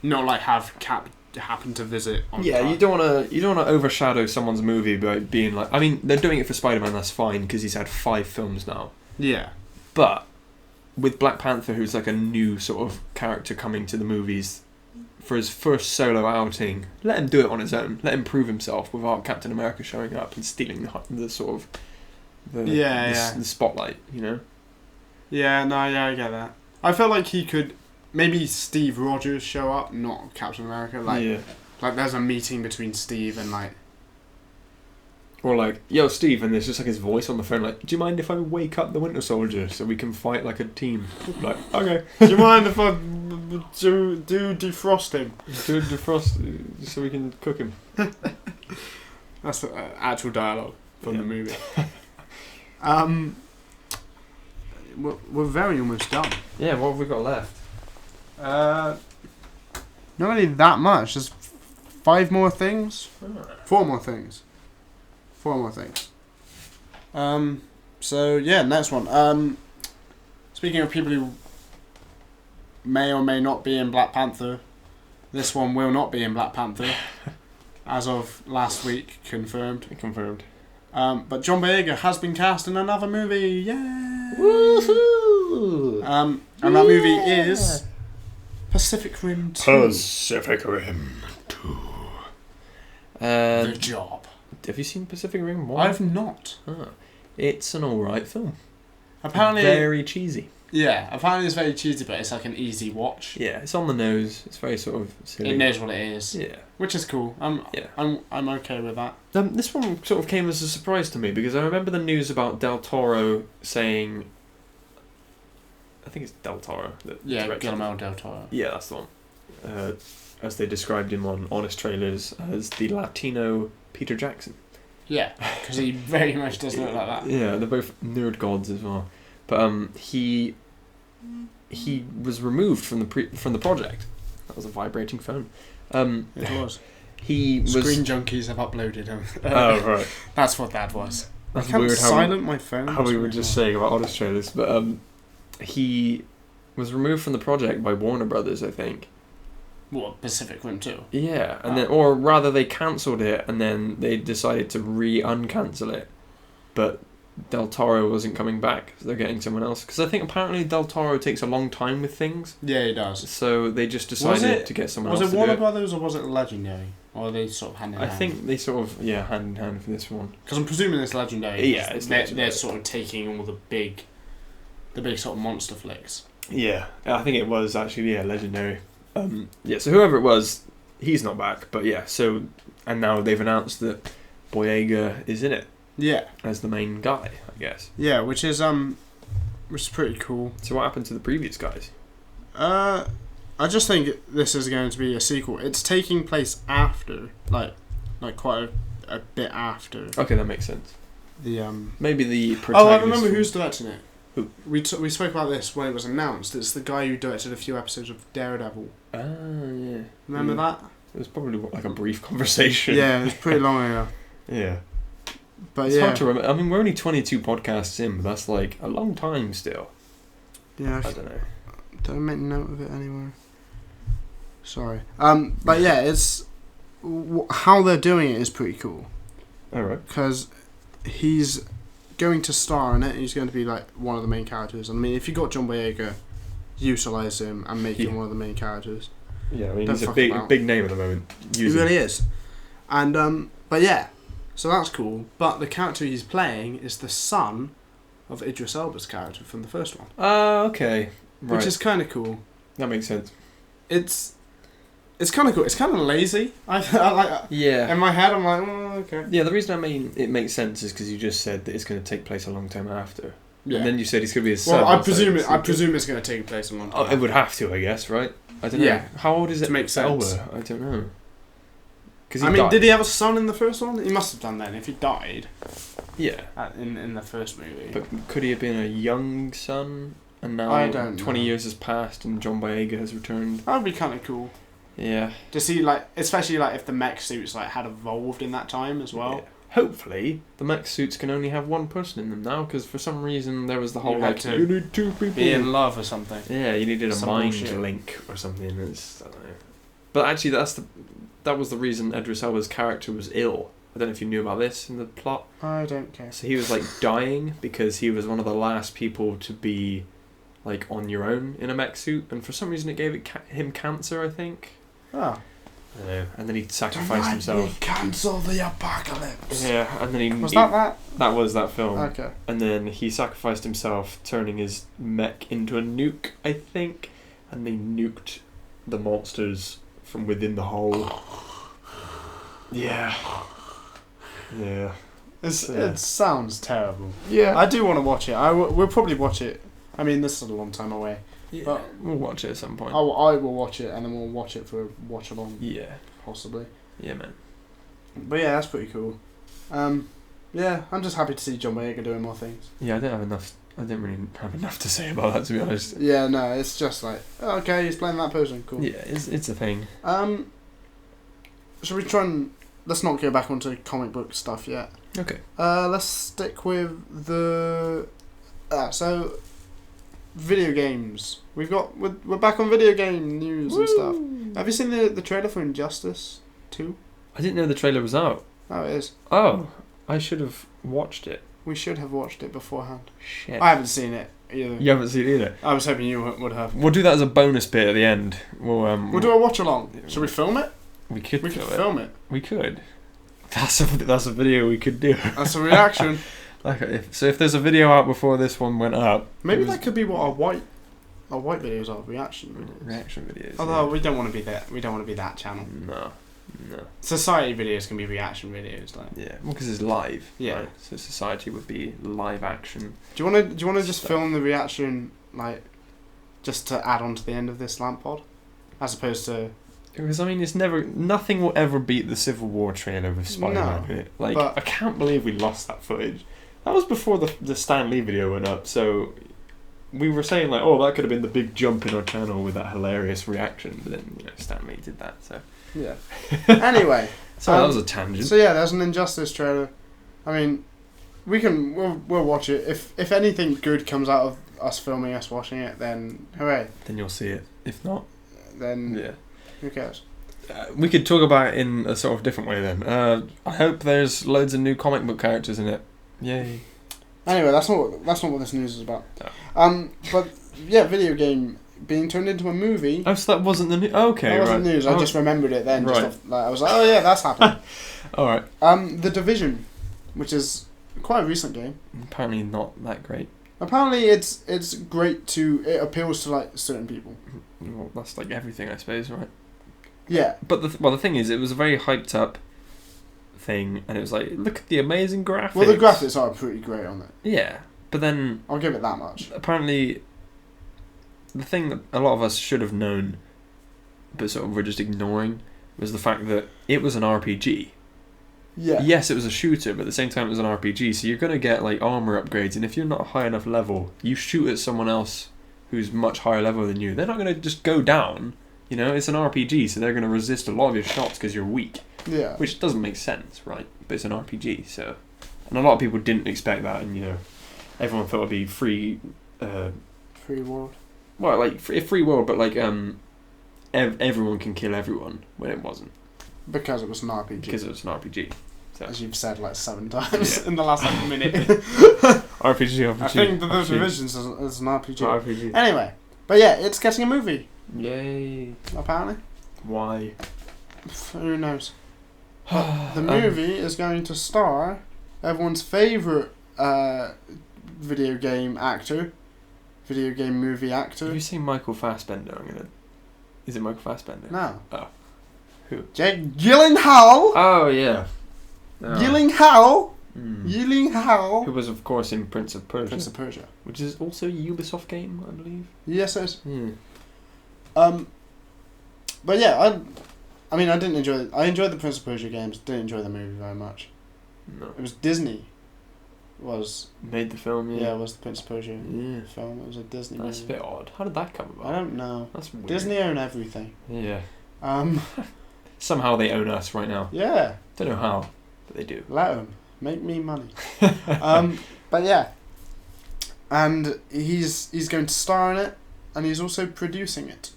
Not like have Cap happen to visit on Yeah, you don't want to overshadow someone's movie by being like... I mean, they're doing it for Spider-Man, that's fine, because he's had 5 films now. Yeah. But with Black Panther, who's like a new sort of character coming to the movies, for his first solo outing, let him do it on his own. Let him prove himself without Captain America showing up and stealing the sort of... the spotlight, Yeah, no, I get that. I felt like he could maybe Steve Rogers show up, not Captain America. Like there's a meeting between Steve and like, or like, yo Steve, and there's just like his voice on the phone, like, do you mind if I wake up the Winter Soldier so we can fight like a team? Like, okay. Do you mind if I do defrost him? Do defrost so we can cook him. That's the actual dialogue. from the movie. We're very almost done. Yeah, what have we got left? Not really that much. There's 5 more things. 4 more things. 4 more things. So yeah, next one. Speaking of people who may or may not be in Black Panther, this one will not be in Black Panther, as of last week, confirmed. Confirmed. But John Boyega has been cast in another movie. Yay! Woohoo! And that movie is Pacific Rim 2. Pacific Rim 2. The Job. Have you seen Pacific Rim 1? I've not. It's an alright film. Apparently, very cheesy. Yeah, apparently it's very cheesy, but it's like an easy watch. Yeah, it's on the nose. It's very sort of silly. It knows what it is. Yeah, which is cool. I'm okay with that. This one sort of came as a surprise to me because I remember the news about Del Toro saying, I think it's Del Toro. Guillermo del Toro. Yeah, that's the one. As they described him on Honest Trailers as the Latino Peter Jackson. Yeah, because he very much does look like that. Yeah, they're both nerd gods as well. But he was removed from the project. That was a vibrating phone. It was. Screen junkies have uploaded him. Oh right, that's what that was. That's I can't weird. Silent my phone. How we were just saying about Honest Trailers, but he was removed from the project by Warner Brothers, I think. What, Pacific Rim 2? Yeah, and then, or rather, they cancelled it, and then they decided to uncancel it, but Del Toro wasn't coming back, so they're getting someone else. Because I think apparently Del Toro takes a long time with things. Yeah, he does. So they just decided to get someone else to do it. Was it Warner Brothers or was it Legendary? Or are they sort of hand in hand? I think they sort of, hand in hand for this one. Because I'm presuming it's Legendary. Yeah, it's they're sort of taking all the big sort of monster flicks. Yeah, I think it was actually, Legendary. So whoever it was, he's not back. But yeah, and now they've announced that Boyega is in it. Yeah, as the main guy, I guess. Yeah, which is pretty cool. So what happened to the previous guys? I just think this is going to be a sequel. It's taking place after, like quite a bit after. Okay, that makes sense. The maybe the protagonist. Oh, I remember who's directing it. Who? We spoke about this when it was announced. It's the guy who directed a few episodes of Daredevil. Ah, yeah. Remember that? It was probably like a brief conversation. Yeah, it was pretty long ago. Yeah. But it's hard to remember. I mean, we're only 22 podcasts in, but that's like a long time still. Yeah. I don't know. Don't make note of it anywhere. Sorry. But yeah, it's how they're doing it is pretty cool. Alright. Because he's going to star in it. He's going to be like one of the main characters. I mean, if you got John Boyega, utilize him and make him one of the main characters. Yeah, I mean, he's a big name at the moment. He really is. And but yeah, so that's cool. But the character he's playing is the son of Idris Elba's character from the first one. Okay. Right. Which is kind of cool. That makes sense. It's kind of cool. It's kind of lazy. I like. Yeah. In my head, I'm like, oh, okay. Yeah, the reason I mean it makes sense is because you just said that it's going to take place a long time after. Yeah. And then you said he's going to be his son. Well, I presume it's going to take place a long time. Oh, it would have to, I guess, right? I don't know. Yeah. How old is it? To make sense. Elba? I don't know. Did he have a son in the first one? He must have done then. If he died. Yeah. In the first movie. But could he have been a young son? And now I don't 20 know. years has passed and John Boyega has returned. That would be kind of cool. Yeah. To see, especially if the mech suits had evolved in that time as well. Yeah. Hopefully, the mech suits can only have one person in them now, because for some reason there was the whole you need 2 people. Be in love or something. Yeah, you needed a mind link or something. I don't know. But actually, that was the reason Idris Elba's character was ill. I don't know if you knew about this in the plot. I don't care. So he was dying because he was one of the last people to be on your own in a mech suit, and for some reason it gave him cancer, I think. Oh. I know. And then he sacrificed himself. Cancel the apocalypse. Yeah, and then he that? That was that film. Okay. And then he sacrificed himself, turning his mech into a nuke, I think, and they nuked the monsters from within the hull. Yeah. Yeah. It sounds terrible. Yeah. I do want to watch it. We'll probably watch it. I mean, this is a long time away. Yeah, but we'll watch it at some point. I will watch it, and then we'll watch it for a watch-along. Yeah. Possibly. Yeah, man. But yeah, that's pretty cool. Yeah, I'm just happy to see John Boyega doing more things. Yeah, I didn't really have enough to say about that, to be honest. Yeah, no, it's just like, okay, he's playing that person, cool. Yeah, it's a thing. Shall we try and... Let's not go back onto comic book stuff yet. Okay. Let's stick with the... so, video games. We're back on video game news and stuff. Have you seen the trailer for Injustice 2? I didn't know the trailer was out. Oh, it is. Oh, I should have watched it. We should have watched it beforehand. Shit. I haven't seen it either. You haven't seen it either? I was hoping you would have. We'll do that as a bonus bit at the end. We'll do a watch along. Should we film it? We could film it. We could. That's a video we could do. That's a reaction. If there's a video out before this one went up, maybe that could be what our white videos are. Reaction videos. Although we don't want to be that. We don't want to be that channel. No. Society videos can be reaction videos, like. Yeah, well, because it's live. Yeah. Right? So society would be live action. Do you want to just film the reaction, like, just to add on to the end of this LampPod, as opposed to? Because I mean, nothing will ever beat the Civil War trailer with Spider-Man in it. Like, I can't believe we lost that footage. That was before the Stan Lee video went up, so we were saying like, oh, that could have been the big jump in our channel with that hilarious reaction. But then Stan Lee did that, so yeah. Anyway, so that was a tangent. So yeah, there's an Injustice trailer. I mean, we'll watch it. If anything good comes out of us filming us watching it, then hooray. Then you'll see it. If not, then yeah. Who cares? We could talk about it in a sort of different way then. I hope there's loads of new comic book characters in it. Yay. Anyway, that's not what this news is about. No. But yeah, video game being turned into a movie. Oh, so that wasn't the news. Okay, that wasn't news. I just remembered it then. Right. I was like, oh yeah, that's happened. All right. The Division, which is quite a recent game. Apparently not that great. Apparently it's great it appeals to like certain people. Well, that's like everything, I suppose, right? Yeah. But the thing is, it was a very hyped up thing, and it was like, look at the amazing graphics. Well, the graphics are pretty great on it. Yeah, but then I'll give it that much. Apparently, the thing that a lot of us should have known, but sort of we're just ignoring, was the fact that it was an RPG. Yeah. Yes, it was a shooter, but at the same time it was an RPG, so you're going to get like armor upgrades, and if you're not a high enough level, you shoot at someone else who's much higher level than you, they're not going to just go down. You know, it's an RPG, so they're going to resist a lot of your shots because you're weak. Yeah. Which doesn't make sense, right? But it's an RPG, so... And a lot of people didn't expect that, and, everyone thought it'd be free... free world? Well, like, free world, but, like, everyone can kill everyone, when it wasn't. Because it was an RPG. Because it was an RPG. So. As you've said, like, 7 times in the last, minute. RPG. I think the Divisions is an RPG. RPG. Anyway. But yeah, it's getting a movie. Yay. Apparently. Why? Who knows? The movie is going to star everyone's favourite video game movie actor. Have you seen Michael Fassbender? Is it Michael Fassbender? No. Oh. Who? Jake Gyllenhaal. Oh, yeah. Oh. Gyllenhaal. Who was, of course, in Prince of Persia. Prince of Persia. Which is also a Ubisoft game, I believe. Yes, it is. Yeah. But yeah, I mean, I didn't enjoy it. I enjoyed the Prince of Persia games. Didn't enjoy the movie very much. No. It was Disney. Made the film, yeah. Yeah, it was the Prince of Persia film. It was a Disney movie. That's a bit odd. How did that come about? I don't know. That's weird. Disney own everything. Yeah. Somehow they own us right now. Yeah. Don't know how, but they do. Let them. Make me money. But yeah. And he's going to star in it, and he's also producing it.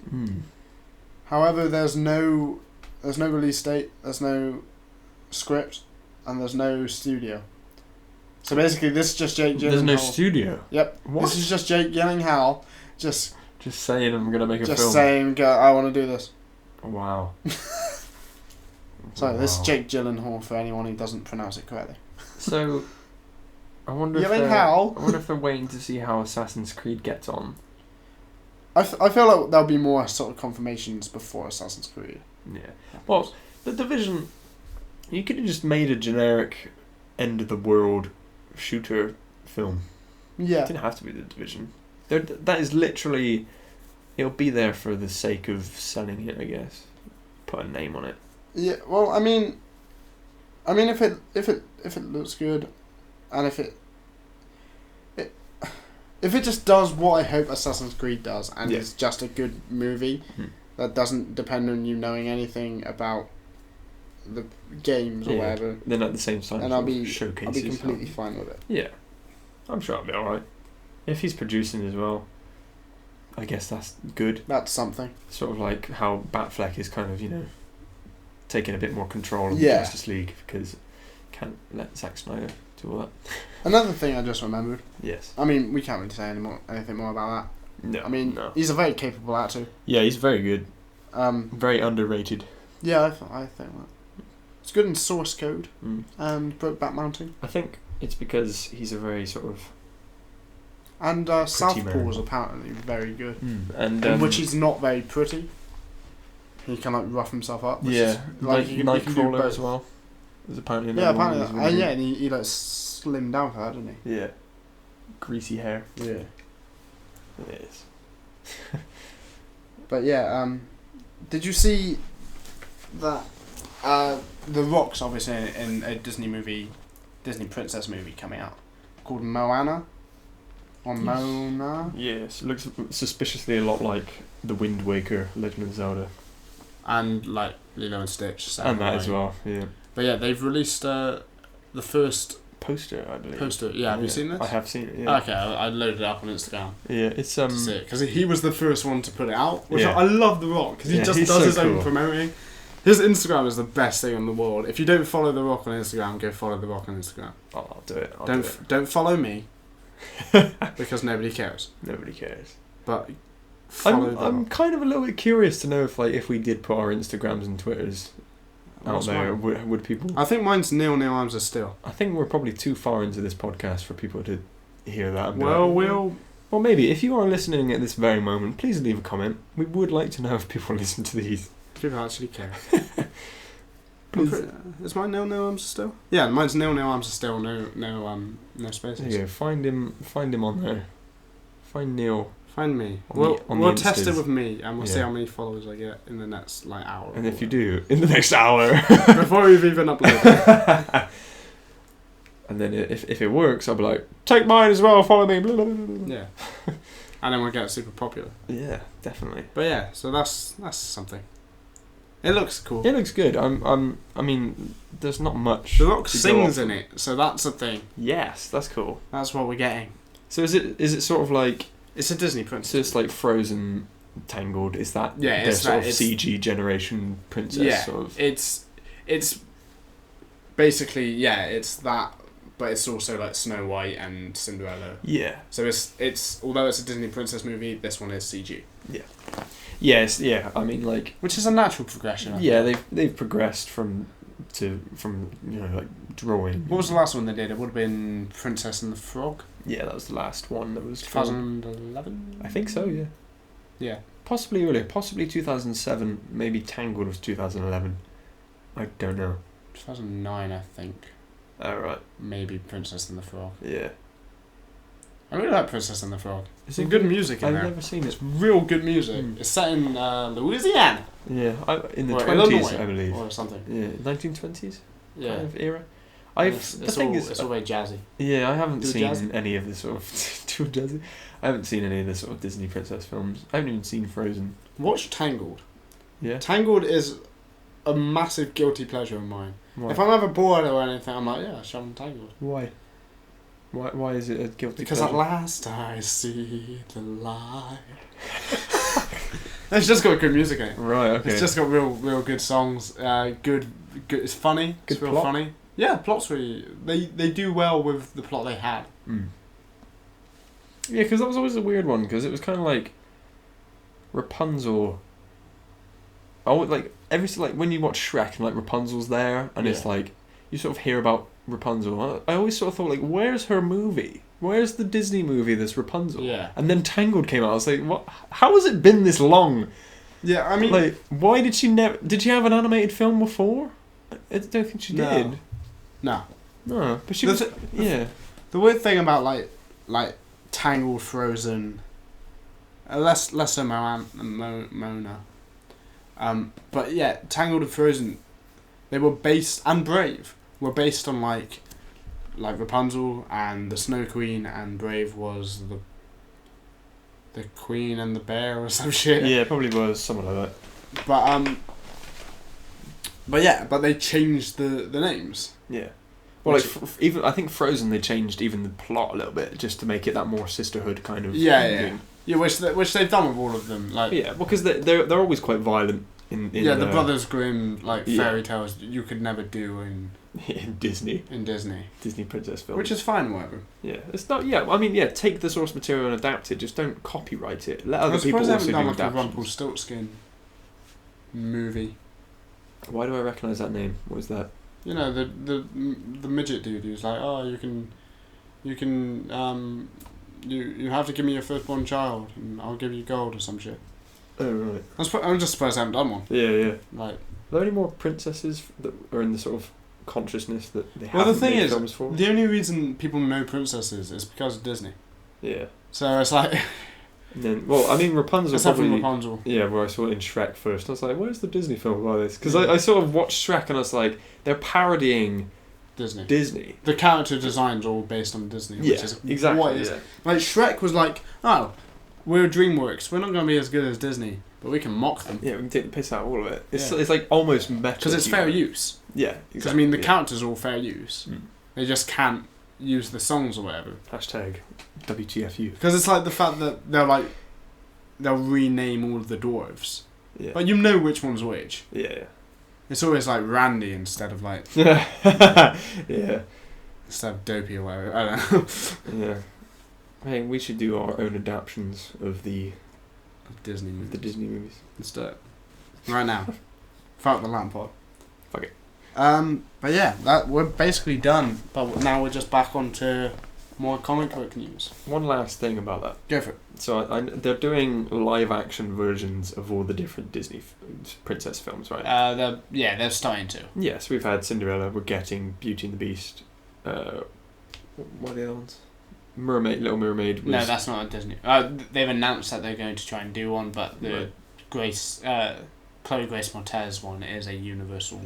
However, there's no release date, there's no script, and there's no studio. So basically, this is just Jake Gyllenhaal. There's no studio? Yep. What? This is just Jake Gyllenhaal just saying I'm going to make a film. Just saying, I want to do this. Wow. Sorry, this is Jake Gyllenhaal for anyone who doesn't pronounce it correctly. So, I wonder if they're waiting to see how Assassin's Creed gets on. I feel like there'll be more sort of confirmations before Assassin's Creed. Yeah. Well, The Division, you could have just made a generic end of the world shooter film. Yeah. It didn't have to be The Division. That is literally, it'll be there for the sake of selling it, I guess. Put a name on it. Yeah. Well, I mean, if it looks good, and if it just does what I hope Assassin's Creed does, and Yeah. it's just a good movie that doesn't depend on you knowing anything about the games or Yeah. whatever, Then at the same time, and sort I'll of be showcases. completely fine with it. Yeah, I'm sure I'll be alright. If he's producing as well, I guess that's good. That's something. Sort of like how Batfleck is kind of, taking a bit more control of Yeah. Justice League because can't let Zack Snyder do all that. Another thing I just remembered. Yes. I mean, we can't really say anything more about No. that. I mean, no. he's a very capable actor. Yeah, he's very good. Um, Very underrated. yeah, I think that. It's good in Source Code Mm. and Brokeback Mountain. I think it's because he's a very sort of And Southpaw man. is apparently very good. and In which he's not very pretty. He can like rough himself up. Which yeah, is, like you can do Nightcrawler both. as well. There's apparently Yeah, another one apparently. he's really good. Yeah, and he like slimmed down for that, didn't he? Yeah. Greasy hair. Yeah. It is. But yeah, did you see that The Rock's obviously in a Disney princess movie coming out called Moana? Or Mona? Yes, it looks suspiciously a lot like The Wind Waker, Legend of Zelda. And like Lilo and Stitch. And that as well, yeah. But yeah, they've released the first Poster, I believe. poster. Yeah, have you seen this? I have seen it, yeah. Okay, I loaded it up on Instagram Yeah, it's to see it because he was the first one to put it out. Which Yeah. I love The Rock because he Yeah, just he's does so his own cool. promoting. His Instagram is the best thing in the world. If you don't follow The Rock on Instagram, go follow The Rock on Instagram. Oh, I'll do it. Don't follow me because nobody cares. Nobody cares. But follow The I'm Rock. kind of a little bit curious to know if we did put our Instagrams and Twitters out What's there, mine? would people... I think mine's Neil Arms are still. I think we're probably too far into this podcast for people to hear that. And be Well, like, Well, maybe. If you are listening at this very moment, please leave a comment. We would like to know if people listen to these. people actually care. Please. Is mine Neil Arms still? Yeah, mine's Neil Arms are still. No spaces. There you go. Find him on there. Find Neil. Find me. On We'll the test it Instas. with me, and we'll see Yeah. how many followers I get in the next hour. And if you do, in the next hour. before we've even uploaded. And then if it works, I'll be like, take mine as well, follow me. Blah, blah, blah, blah. Yeah. And then we'll get super popular. Yeah, definitely. But yeah, so that's something. It looks cool. It looks good. I mean, there's not much. The Rock to go sings off in of. it, so that's a thing. Yes, that's cool. That's what we're getting. So is it sort of like, It's a Disney so princess. it's like Frozen, Tangled? Is that Yeah, their it's sort that- of CG generation princess? Yeah, Sort of? it's basically it's that, but it's also like Snow White and Cinderella. Yeah. So it's although it's a Disney princess movie, this one is CG, Yes. Yeah. I mean, like. which is a natural progression. I Yeah, think. they've progressed from like drawing. What was the last one they did? It would have been Princess and the Frog, Yeah, that was the last one that was filmed. 2011. I think so. Yeah. Yeah. Possibly earlier. Possibly 2007. Maybe Tangled was 2011. I don't know. 2009, I think. Oh right. Maybe Princess and the Frog. Yeah. I really like Princess and the Frog. Is Some good music in I've there. never seen it. It's real good music. Mm. It's set in Louisiana. Yeah, in the Or 20s, Illinois, I believe. or something. Yeah, 1920s Yeah. kind of era. It's The thing is, it's all very jazzy. yeah, I haven't Too seen jazzy? any of the sort of too jazzy. I haven't seen any of the sort of Disney princess films. I haven't even seen Frozen. Watch Tangled. Yeah. Tangled is a massive guilty pleasure of mine. Why? If I'm ever bored or anything, I'm like, yeah, show them Tangled. Why? Why is it a guilty Because pleasure? at last I see the light. It's just got good music in it. Right. Okay. It's just got real good songs. Good. It's funny. It's Good real plot? funny. Yeah, plot's really. They do well with the plot they had. Mm. Yeah, because that was always a weird one. Because it was kind of like Rapunzel. When you watch Shrek and like Rapunzel's there, and it's Yeah. like you sort of hear about Rapunzel. I always sort of thought like, where's her movie? Where's the Disney movie that's Rapunzel? Yeah. And then Tangled came out. I was like, what? How has it been this long? Yeah, I mean, Like, why did she never? Did she have an animated film before? I don't think she No. did. no. No, but she The was. th- Yeah. The weird thing about like Tangled, Frozen, less so Mona. But yeah, Tangled and Frozen, they were based, and Brave were based on like like Rapunzel, and the Snow Queen, and Brave was the Queen and the Bear or some shit. Yeah, it probably was something like that. But they changed the names. Yeah. Well, like even I think Frozen, they changed even the plot a little bit just to make it that more sisterhood kind of thing. Yeah, which they've done with all of them. Like yeah, because they're always quite violent in the Brothers Grimm fairy tales you could never do in Disney princess films, which is fine, whatever. Yeah, it's not. Yeah, I mean, yeah, take the source material and adapt it. Just don't copyright it. Let other people also do adaptations. Like a Rumpelstiltskin movie. Why do I recognise that name? What is that? You know, the midget dude who's like, oh, you have to give me your firstborn child and I'll give you gold or some shit. Oh right. I'm just surprised I haven't done one. Yeah. Like, are there any more princesses that are in the sort of consciousness that they well, haven't the thing made is, films for? The only reason people know princesses is because of Disney. Yeah. So it's like. And then, well, I mean, Rapunzel. Except for Rapunzel. Yeah, where I saw it in Shrek first. I was like, where's the Disney film about this? Because I sort of watched Shrek and I was like, they're parodying Disney. The character design's all based on Disney. Yeah, which is exactly. What is, like, Shrek was like, oh, we're DreamWorks. We're not going to be as good as Disney, but we can mock them. Yeah, we can take the piss out of all of it. It's like almost meta. Because it's fair use. Yeah, exactly. Because, I mean, the characters are all fair use. Mm. They just can't use the songs or whatever. Hashtag WTFU. Because it's like the fact that they'll rename all of the dwarves. Yeah. But you know which one's which. Yeah. It's always like Randy instead of like... yeah. Instead of Dopey or whatever. I don't know. Yeah. I think we should do our own adaptions of the Disney movies. Let's do it. Right now. Fuck the LampPod. Fuck it. But yeah, we're basically done. But now we're just back onto more comic book news. One last thing about that. Go for it. So they're doing live action versions of all the different Disney princess films, right? They're starting to. Yes, we've had Cinderella. We're getting Beauty and the Beast. What are the other ones? Little Mermaid. No, that's not a Disney. They've announced that they're going to try and do one, but the Chloe Grace Moretz one is a Universal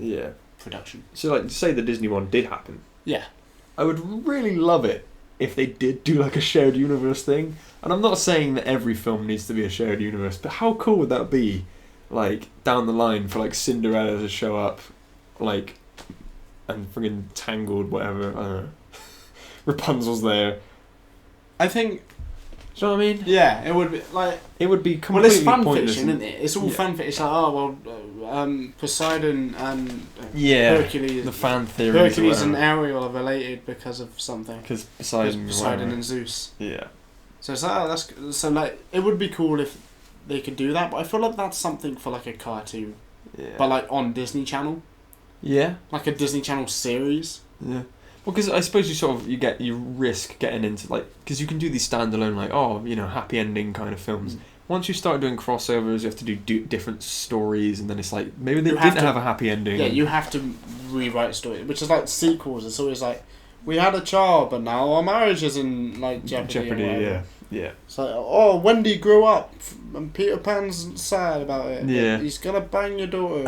production. So, like, say the Disney one did happen. Yeah. I would really love it if they did do like a shared universe thing. And I'm not saying that every film needs to be a shared universe, but how cool would that be, like, down the line for, like, Cinderella to show up, like, and friggin' Tangled, whatever, I don't know. Rapunzel's there. I think... Do you know what I mean? Yeah, it would be, like... It would be completely pointless. Well, it's fan fiction, isn't it? It's all fan fiction. It's like, Poseidon and Hercules... the fan theory. Hercules and Ariel are related because of something. Because Poseidon and Zeus. Yeah. So it's like, so like, it would be cool if they could do that, but I feel like that's something for like a cartoon. Yeah. But like on Disney Channel. Yeah. Like a Disney Channel series. Yeah. Well, because I suppose you risk getting into, like, because you can do these standalone, like, happy ending kind of films. Once you start doing crossovers, you have to do different stories, and then it's like, maybe they didn't have a happy ending. Yeah, you have to rewrite stories, which is like sequels. It's always like, we had a child, but now our marriage is in, like, jeopardy. Yeah. It's like, oh, Wendy grew up, and Peter Pan's sad about it. Yeah. He's gonna bang your daughter.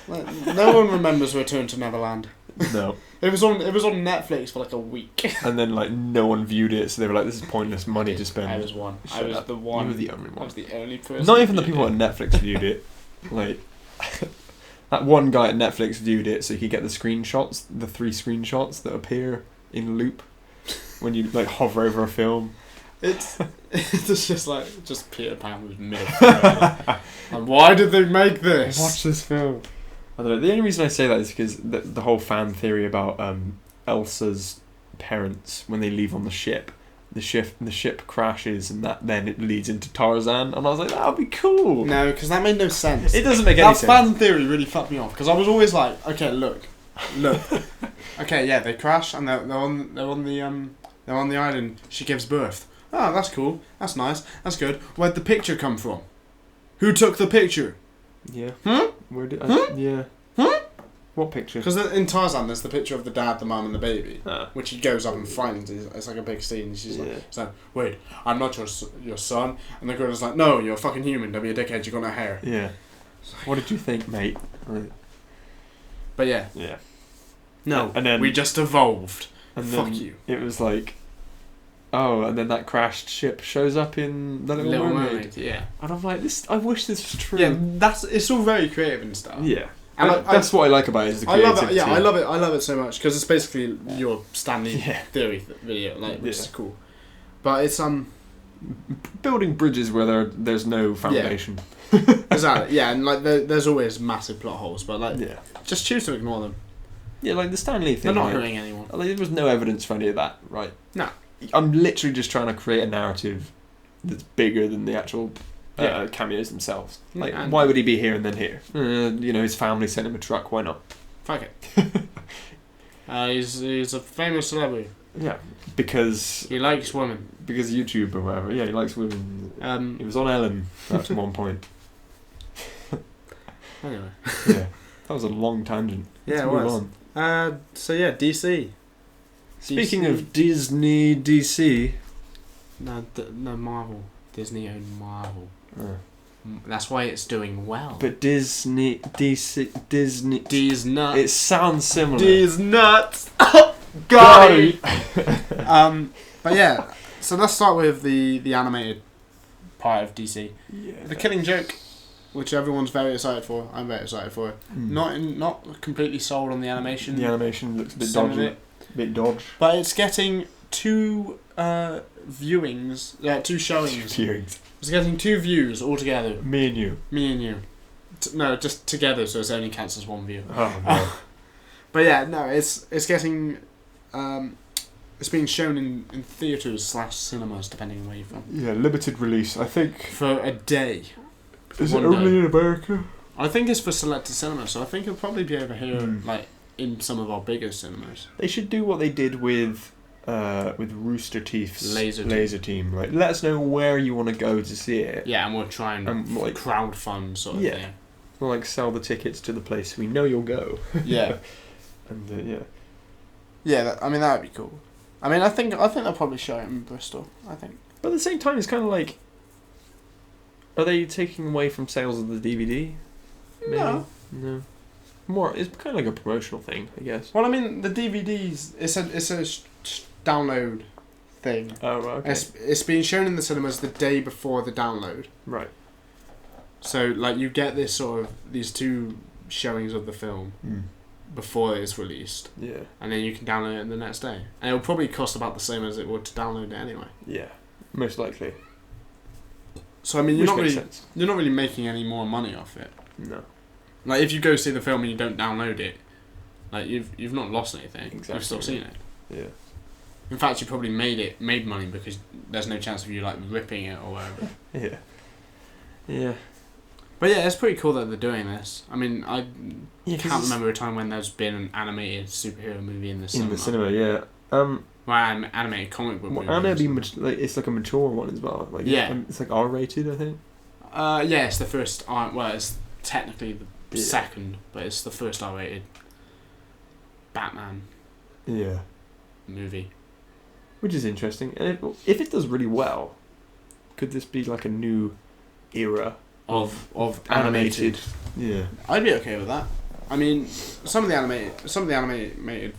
Like, no one remembers Return to Neverland. No. It was on Netflix for like a week. And then, like, no one viewed it, so they were like, this is pointless money to spend. I was one. I was the one. You were the only one. I was the only person. Not even the people at Netflix viewed it. Like, that one guy at Netflix viewed it so he could get the screenshots, the 3 screenshots that appear in loop when you, like, hover over a film. It's just Peter Pan was mid. And why did they make this? Watch this film. I don't know. The only reason I say that is because the whole fan theory about Elsa's parents when they leave on the ship crashes and that then it leads into Tarzan, and I was like, that would be cool. No, because that made no sense. It doesn't make any sense. That fan theory really fucked me off because I was always like, okay, look. Okay, yeah, they crash and they're on the island. She gives birth. Oh, that's cool. That's nice. That's good. Where'd the picture come from? Who took the picture? Yeah. Where did yeah. What picture? Because in Tarzan, there's the picture of the dad, the mum, and the baby, which he goes up and finds. It's like a big scene. She's like, wait, I'm not your son. And the girl's like, no, you're a fucking human. Don't be a dickhead. You got no hair. Yeah. What did you think, mate? But yeah. Yeah. No, and then we just evolved. and Fuck then you. it was like, oh, and then that crashed ship shows up in The Little Mermaid. Yeah. And I'm like, this. I wish this was true. Yeah, it's all very creative and stuff. Yeah. And That's what I like about it, is the I love creativity. it. Yeah, I love it. I love it so much because it's basically your Stanley Yeah. theory video, like, which Yeah. is cool. But it's building bridges where there's no foundation. exactly, yeah, and like there's always massive plot holes, but like Yeah. just choose to ignore them. Yeah, like the Stanley thing. They're not like, hurting anyone. like, there was no evidence for any of that, right? No. I'm literally just trying to create a narrative that's bigger than the actual Yeah. cameos themselves. Like, And- why would he be here and then here? His family sent him a truck. Why not? Fuck it. He's a famous celebrity. Yeah, because He likes women. YouTube or whatever. Yeah, he likes women. He was on Ellen at one point. Anyway. Yeah, that was a long tangent. Yeah, Let's it move was. on. So yeah, DC. Speaking DC. of Disney, DC. No, Marvel. Disney owned Marvel. Uh, That's why it's doing well. but Disney. D's nuts. It sounds similar. D's nuts. Got it. But yeah, so let's start with the animated part of DC. Yeah. The Killing Joke, which everyone's very excited for. I'm very excited for it. Not completely sold on the animation. The animation looks a bit Some of dodgy. it. Bit dodge. But it's getting two viewings, two showings. Viewings. It's getting 2 views altogether. Me and you. Me and you. No, just together, so it only counts as 1 view. Oh no. But yeah, no, it's getting it's being shown in theatres / cinemas, depending on where you're from, Yeah, limited release. I think. for a day. Is it One only day. in America? I think it's for selected cinemas, so I think it'll probably be over here, Hmm. like in some of our bigger cinemas. They should do what they did with Rooster Teeth's Laser Team. Like, let us know where you want to go to see it. Yeah, and we'll try and Like, crowdfund sort of Yeah. thing. we'll like sell the tickets to the place we know you'll go. Yeah, And yeah. yeah. That would be cool. I mean, I think they'll probably show it in Bristol. I think. But at the same time, it's kind of like, are they taking away from sales of the DVD? No. No. More, it's kind of like a promotional thing, I guess. Well, I mean, the DVDs. It's a download thing. Oh, right, okay. It's being shown in the cinemas the day before the download. Right. So, like, you get these 2 showings of the film before it's released, Yeah. and then you can download it the next day. And it'll probably cost about the same as it would to download it anyway. Yeah. Most likely. So I mean, Which makes sense. you're not really making any more money off it. No. Like, if you go see the film and you don't download it, like, you've not lost anything. Exactly. You've still seen it. Yeah. In fact, you probably made money because there's no chance of you like ripping it or whatever. Yeah. Yeah. But yeah, it's pretty cool that they're doing this. I mean, I Yeah, 'cause can't it's remember a time when there's been an animated superhero movie in the cinema. in the cinema. Yeah. Well, an animated comic book movie. Moana it's like a mature one as well. Like, Yeah. It's like R-rated, I think. Yeah, it's the first. Well, it's technically the Yeah. second, but it's the first R-rated Batman Yeah. movie. Which is interesting. And if it does really well, could this be like a new era Of animated? Yeah. I'd be okay with that. I mean, some of the animated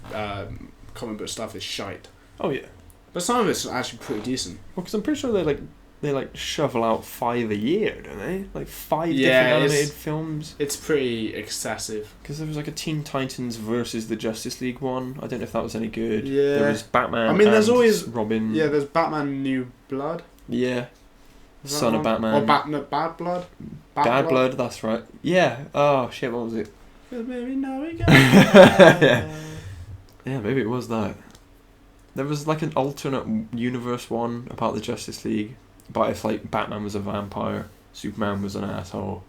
comic book stuff is shite, Oh yeah. but some of it's actually pretty decent. Well, because I'm pretty sure they shovel out 5 a year, don't they? Like 5 Yeah, different it's- animated films. It's pretty excessive. Because there was like a Teen Titans versus the Justice League one. I don't know if that was any good. Yeah. There was Batman. I mean, there's and always- Robin. Yeah, there's Batman New Blood. Yeah. Is that Son of one? Batman. Or Bad Blood. Bad Blood. That's right. Yeah. Oh shit. What was it? 'Cause baby, now we go. Yeah. Yeah, maybe it was that. There was like an alternate universe one about the Justice League, but if like Batman was a vampire, Superman was an asshole,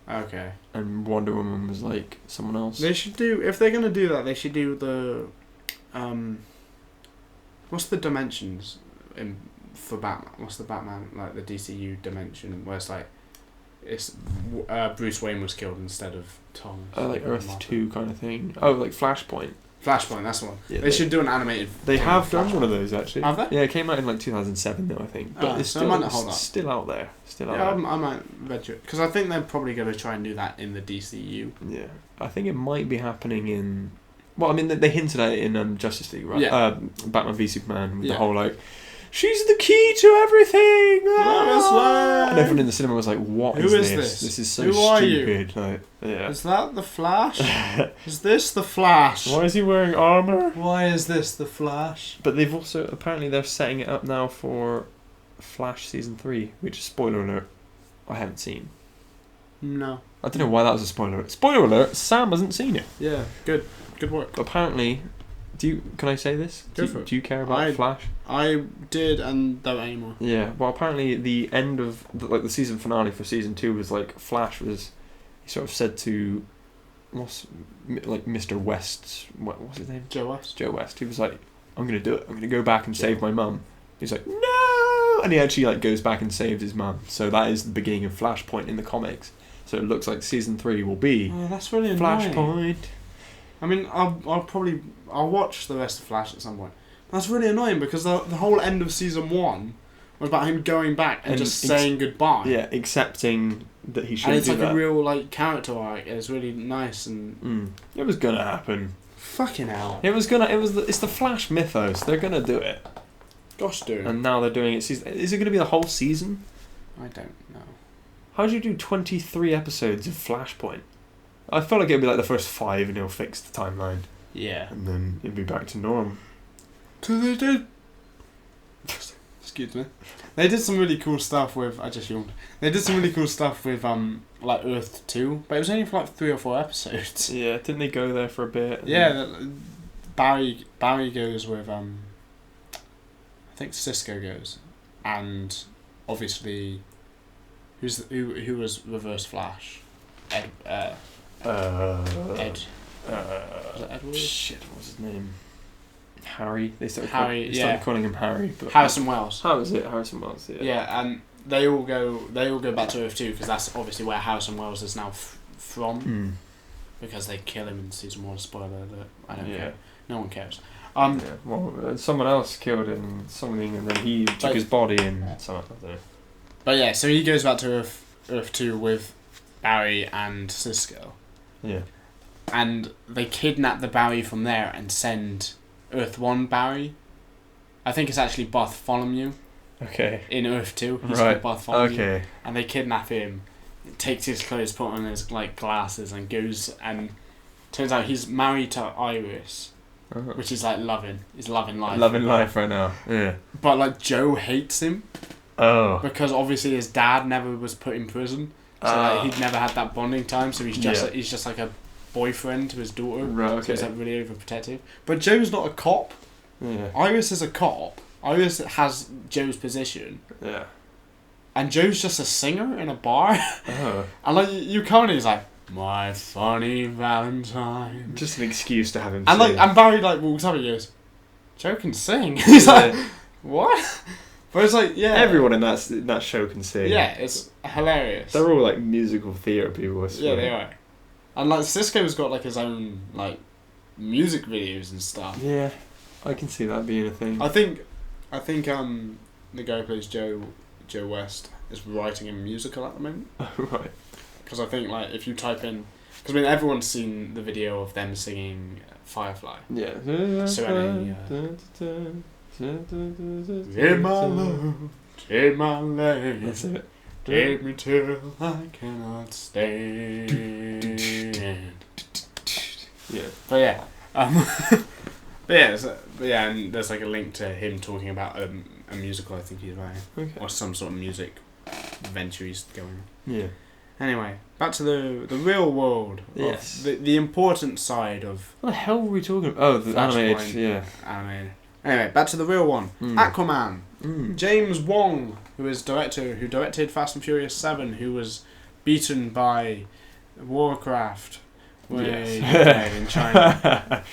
Okay. and Wonder Woman was like someone else. They should do, if they're gonna do that, they should do the, what's the dimensions for Batman? What's the Batman, like the DCU dimension where it's like, it's Bruce Wayne was killed instead of Thomas. Like Earth 2 kind of thing. Oh, like Flashpoint. Flashpoint, that's the one. Yeah, they should do an animated. They thing have of done Flashpoint. one of those actually. Have they? Yeah, it came out in like 2007 though, I think. But it's so it might not still, hold up. still out there. Still out Yeah, there. I might venture it because I think they're probably going to try and do that in the DCU. Yeah, I think it might be happening in Well, I mean, they hinted at it in Justice League, right? Yeah. Batman v Superman, with the Yeah. whole, like, she's the key to everything! Lois Lane! And everyone in the cinema was like, what Who is is this? this? This is so Who are you? stupid. Like, yeah. Is that the Flash? Is this the Flash? Why is he wearing armour? Why is this the Flash? But they've also, apparently they're setting it up now for Flash Season 3, which is, spoiler alert, I haven't seen. No. I don't know why that was a spoiler alert. Spoiler alert, Sam hasn't seen it. Yeah, good work. But apparently, can I say this? Go for it. Do you care about Flash? I did and don't anymore. Yeah, well, apparently the end of the season finale for season 2 was like Flash was, he sort of said to, Mr. West, what's his name? Joe West. Joe West. He was like, I'm gonna do it. I'm gonna go back and save my mum. He's like, no, and he actually like goes back and saves his mum. So that is the beginning of Flashpoint in the comics. So it looks like season 3 will be that's really annoying. Flashpoint. I mean, I'll watch the rest of Flash at some point. That's really annoying because the whole end of season 1 was about him going back and just saying goodbye. Yeah, accepting that he should. And it's do like that. a real like character arc. It's really nice and It was gonna happen. fucking hell. It's the Flash mythos. They're gonna do it. Gosh, dude. And now they're doing it. Is it gonna be the whole season? I don't know. How do you do 23 episodes of Flashpoint? I felt like it'd be like the first 5 and it'll fix the timeline. Yeah. And then it'd be back to norm. So they did. Excuse me. They did some really cool stuff with. I just yawned. They did some really cool stuff with like Earth 2, but it was only for like 3 or 4 episodes. Yeah, didn't they go there for a bit? Yeah, Barry goes with I think Cisco goes, and obviously, who was Reverse Flash? Ed. Was it Edward? Shit, what was his name? Harry. They started calling him Harry. But Harrison Wells. How is it? Harrison Wells. Yeah. Yeah, and they all go back to Earth 2 because that's obviously where Harrison Wells is now from. Because they kill him in season 1. Spoiler alert. I don't care. No one cares. Yeah. Well, someone else killed him, something, and then he took his body and something. I don't know. But yeah, so he goes back to Earth 2 with Barry and Cisco. Yeah. And they kidnap the Barry from there and send Earth 1 Barry. I think it's actually Bartholomew. Okay. In Earth 2. He's right. called Bartholomew. Okay. And they kidnap him, takes his clothes, put on his like glasses, and goes and turns out he's married to Iris, which is like loving. He's loving life. Loving life right now. Yeah. But like Joe hates him. Oh. Because obviously his dad never was put in prison, so like, he'd never had that bonding time. So he's just like a boyfriend to his daughter. Right. Okay. So he's like really overprotective. But Joe's not a cop. Yeah. Iris is a cop. Iris has Joe's position. Yeah. And Joe's just a singer in a bar. Oh. And like you come in, he's like, my funny Valentine. Just an excuse to have him And sing. like, and Barry like walks up and goes, Joe can sing. He's like, what? But it's like, yeah. Everyone in that show can sing. Yeah, it's hilarious. They're all like musical theatre people. I swear. Yeah, they are. And like Cisco's got like his own like music videos and stuff. Yeah, I can see that being a thing. I think the guy who plays Joe West is writing a musical at the moment. Right. Because I think like if you type in, because I mean everyone's seen the video of them singing Firefly. Yeah. Serenity. Take my love, take my legs. That's it. Take me till I cannot stand. Yeah. But yeah, but yeah, and there's like a link to him talking about a musical I think he's writing, or some sort of music venture he's going on. Yeah. Anyway, back to the real world. Yes. The important side of. What the hell were we talking about? Oh, the animated. Yeah. Animated. Anyway, back to the real one. Aquaman. James Wong, who directed Fast and Furious 7, who was beaten by Warcraft in China.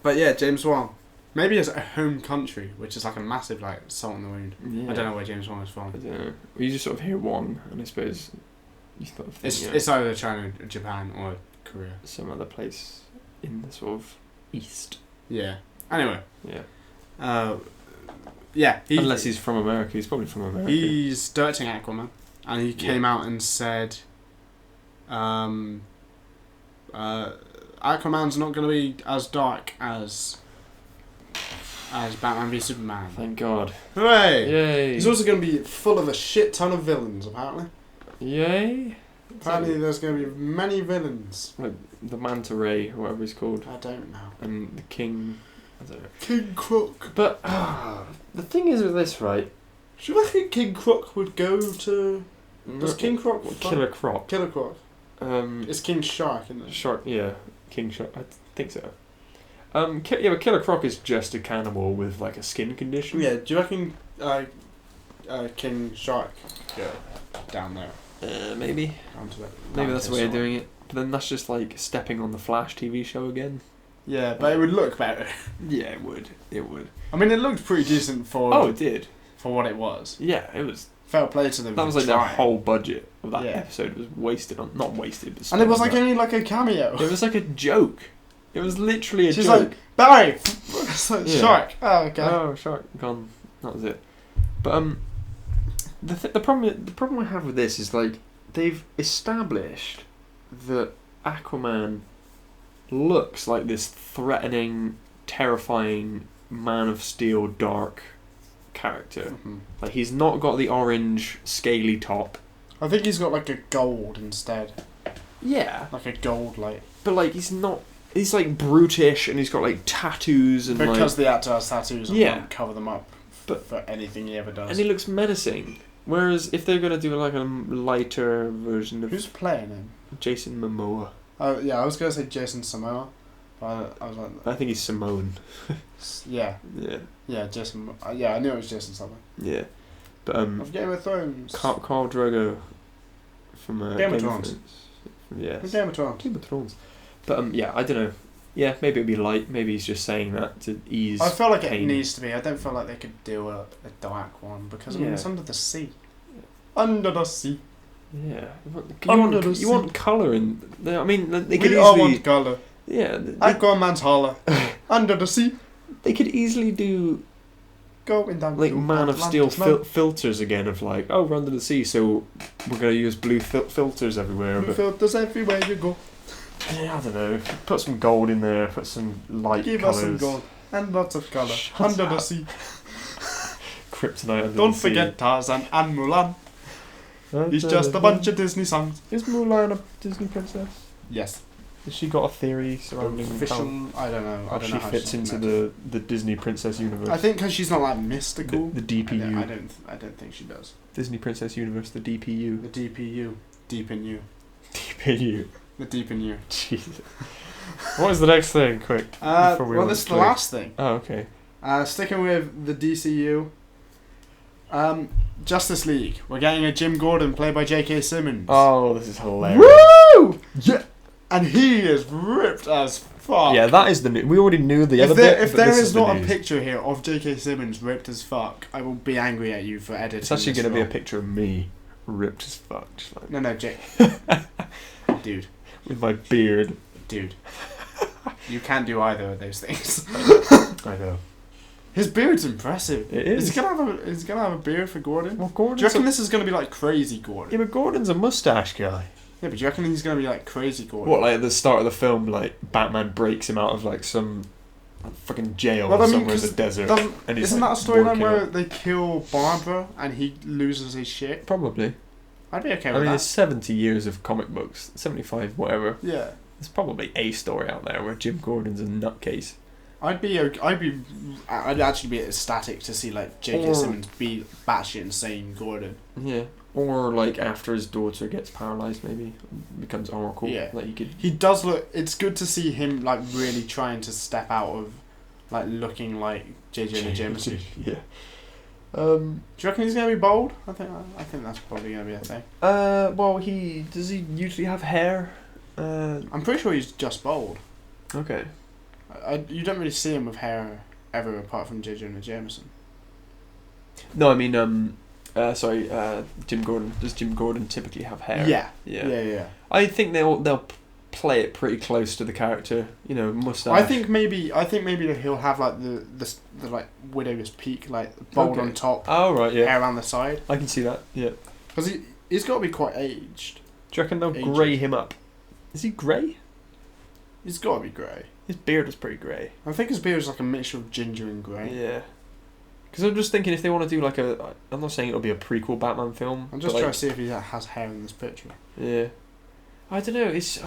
But yeah, James Wong. Maybe his home country, which is like a massive like salt in the wound. Yeah. I don't know where James Wong is from. I don't know. Well, you just sort of hear Wong, and I suppose you sort of think, It's either China, Japan, or Korea. Some other place in the sort of east. Yeah. Anyway. Yeah. Yeah. Unless he's from America. He's probably from America. He's directing Aquaman, and he came out and said, Aquaman's not going to be as dark as Batman v Superman. Thank God. Hooray! Yay! He's also going to be full of a shit ton of villains, apparently. Yay! Apparently there's going to be many villains. Like the Manta Ray, or whatever he's called. I don't know. And the King... I don't know. King Croc. But the thing is with this, right? Do you reckon King Croc would go to... Does King Croc... Killer Croc. Killer Croc. It's King Shark, isn't it? Shark, yeah. King Shark. I think so. But Killer Croc is just a cannibal with like a skin condition. Yeah, do you reckon King Shark go down there? Maybe. Maybe that's the way of doing it. But then that's just like stepping on the Flash TV show again. Yeah, but it would look better. Yeah, it would. It would. I mean, it looked pretty decent for... Oh, it did. For what it was. Yeah, it was... Fair play to them. That was like trying. their whole budget of that episode was wasted on... Not wasted, but... And it was like only like a cameo. It was like a joke. It was literally a She's joke. like, Barry! It's like, Shark. Oh, okay. Oh, Shark. Gone. That was it. But, the problem I have with this is, like, they've established that Aquaman looks like this threatening, terrifying Man of Steel dark character. Mm-hmm. Like, he's not got the orange scaly top. I think he's got like a gold instead. Yeah. Like a gold light. But like he's not. He's like brutish and he's got like tattoos and because like, the actor has tattoos and won't cover them up for anything he ever does. And he looks menacing. Whereas if they're gonna do like a lighter version of... Who's playing him? Jason Momoa. Oh yeah, I was gonna say Jason Samoa, but I was like... I think he's Samoan. Yeah. Yeah. Yeah, Jason... yeah, I knew it was Jason something. Yeah. But of Game of Thrones. Khal Drogo from Game of Thrones. Yes. Game of Thrones. Game of Thrones. But yeah, I don't know. Yeah, maybe it'd be light. Maybe he's just saying that to ease. I feel like pain. it needs to be. I don't feel like they could do a dark one because I mean, it's under the sea. Under the sea. Yeah. You want colour in. I mean, they could easily. all want colour. Yeah. Aquaman's holler. Under the sea. They could easily do. Going down. Like Man of Steel filters again of like, oh, we're under the sea, so we're gonna use blue filters everywhere. Blue filters everywhere you go. Yeah, I don't know. Put some gold in there. Put some light Give colours. us some gold and lots of colour. Under the sea. Kryptonite under Don't the sea. forget Tarzan and Mulan. It's just a bunch of Disney songs. Is Mulan a Disney princess? Yes. Has she got a theory surrounding I don't know. how she fits into the Disney princess universe? I think because she's not like mystical. The DPU. I don't think she does. Disney princess universe. The DPU. The DPU. Deep in you. DPU. The deep in you. Jesus. What is the next thing? Quick. Well, this is the last thing. Oh, okay. Sticking with the DCU. Justice League. We're getting a Jim Gordon played by J.K. Simmons. Oh, this is hilarious. Woo! Yeah. And he is ripped as fuck. Yeah, that is the new. We already knew the other bit. If there is not a picture here of J.K. Simmons ripped as fuck, I will be angry at you for editing. It's actually going to be a picture of me ripped as fuck. Just like no, Jake. Dude. With my beard. Dude. You can't do either of those things. I know. His beard's impressive. It is. Is he gonna have a beard for Gordon? Well, Gordon. Do you reckon this is gonna be like crazy Gordon? Yeah, but Gordon's a mustache guy. Yeah, but do you reckon he's gonna be like crazy Gordon? What, like at the start of the film, like Batman breaks him out of like some fucking jail somewhere in the desert, and he's isn't like, that a storyline where they kill Barbara and he loses his shit? Probably. I'd be okay with I mean, that. there's 70 years of comic books, 75, whatever. Yeah. There's probably a story out there where Jim Gordon's a nutcase. I'd actually be ecstatic to see like J.K. Simmons be batshit insane Gordon. Yeah. Or like after his daughter gets paralysed, maybe becomes Oracle. Yeah. Like He does look. It's good to see him like really trying to step out of like looking like J.J. Jameson. Yeah. Do you reckon he's gonna be bald? I think that's probably gonna be a thing. Well, does he usually have hair? I'm pretty sure he's just bald. Okay. You don't really see him with hair ever apart from J.J. Jameson. No, I mean, Jim Gordon. Does Jim Gordon typically have hair? Yeah. I think they'll play it pretty close to the character. You know, mustache. I think maybe that he'll have like the like widow's peak, like bald on top. Oh right, yeah. Hair around the side. I can see that. Yeah. Because he's got to be quite aged. Do you reckon they'll grey him up? Is he grey? He's got to be grey. His beard was pretty grey. I think his beard is like a mixture of ginger and grey. Yeah. Because I'm just thinking if they want to do like a... I'm not saying it'll be a prequel Batman film. I'm just trying to see if he has hair in this picture. Yeah. I don't know, it's...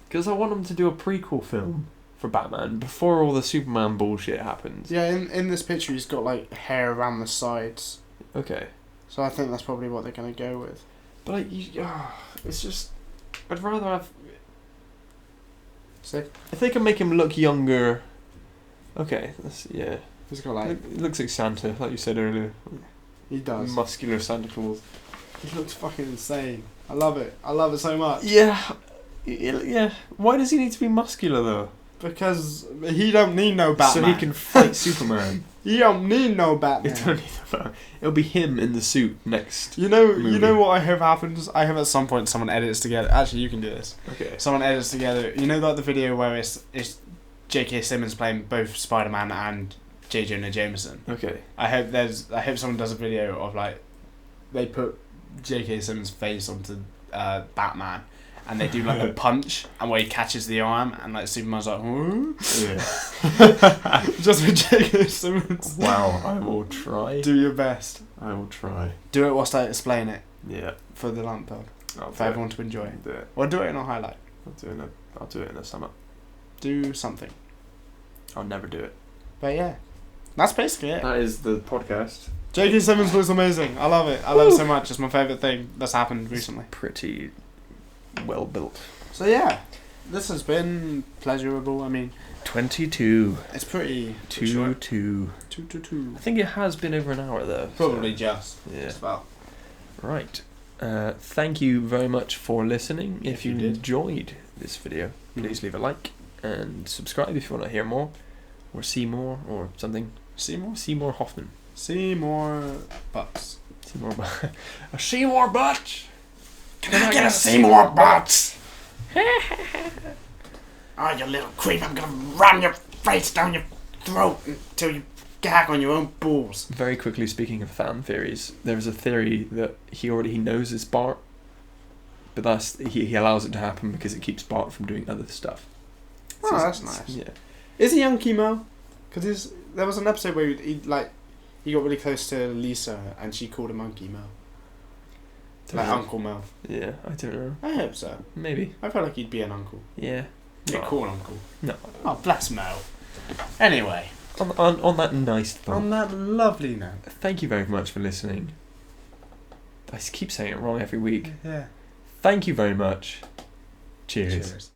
Because I want them to do a prequel film for Batman before all the Superman bullshit happens. Yeah, in this picture he's got like hair around the sides. Okay. So I think that's probably what they're going to go with. But like, it's just... I'd rather have... See? If they can make him look younger... Okay, yeah. He's got like... It looks like Santa, like you said earlier. He does. Muscular Santa Claus. He looks fucking insane. I love it. I love it so much. Yeah. Yeah. Why does he need to be muscular though? Because he don't need no Batman. So he can fight Superman. He don't need no Batman. He don't need no Batman. It'll be him in the suit next. You know what I hope happens? I hope at some point someone edits together. Actually, you can do this. Okay. Someone edits together. You know, like the video where it's J.K. Simmons playing both Spider-Man and J. Jonah Jameson. Okay. I hope someone does a video of like they put J.K. Simmons' face onto Batman, and they do like a punch, and where he catches the arm, and like Superman's like, yeah. Just with J.K. Simmons. Wow, I will try. Do your best. I will try. Do it whilst I explain it. Yeah. For the LampPod. For everyone to enjoy. Do it. Or do it in a highlight. I'll do it in the summer. Do something. I'll never do it. But yeah, that's basically it. That is the podcast. J.K. Simmons looks amazing. I love it. I love it so much. It's my favourite thing that's happened recently. Pretty well built. So yeah, this has been pleasurable. I mean, 22. it's pretty... 2. I think it has been over an hour though. Probably so. just about. Right. Thank you very much for listening. If you did. enjoyed this video, please leave a like and subscribe if you want to hear more or see more or something. Seymour Hoffman. Seymour Butts. A Seymour Butts. Can I get a Seymour Butts? Oh, you little creep! I'm gonna ram your face down your throat until you gag on your own balls. Very quickly, speaking of fan theories, there's a theory that he knows it's Bart, but he allows it to happen because it keeps Bart from doing other stuff. Oh, that's nice. Yeah. Is he Unky Mo? Because there was an episode where he got really close to Lisa and she called him Unky Mo. Like Uncle Mo. Yeah, I don't know. I hope so. Maybe. I feel like he'd be an uncle. Yeah. Be a cool uncle. No. Oh, bless Mo. Anyway. On that nice thought. On that lovely note. Thank you very much for listening. I keep saying it wrong every week. Yeah. Thank you very much. Cheers. Cheers.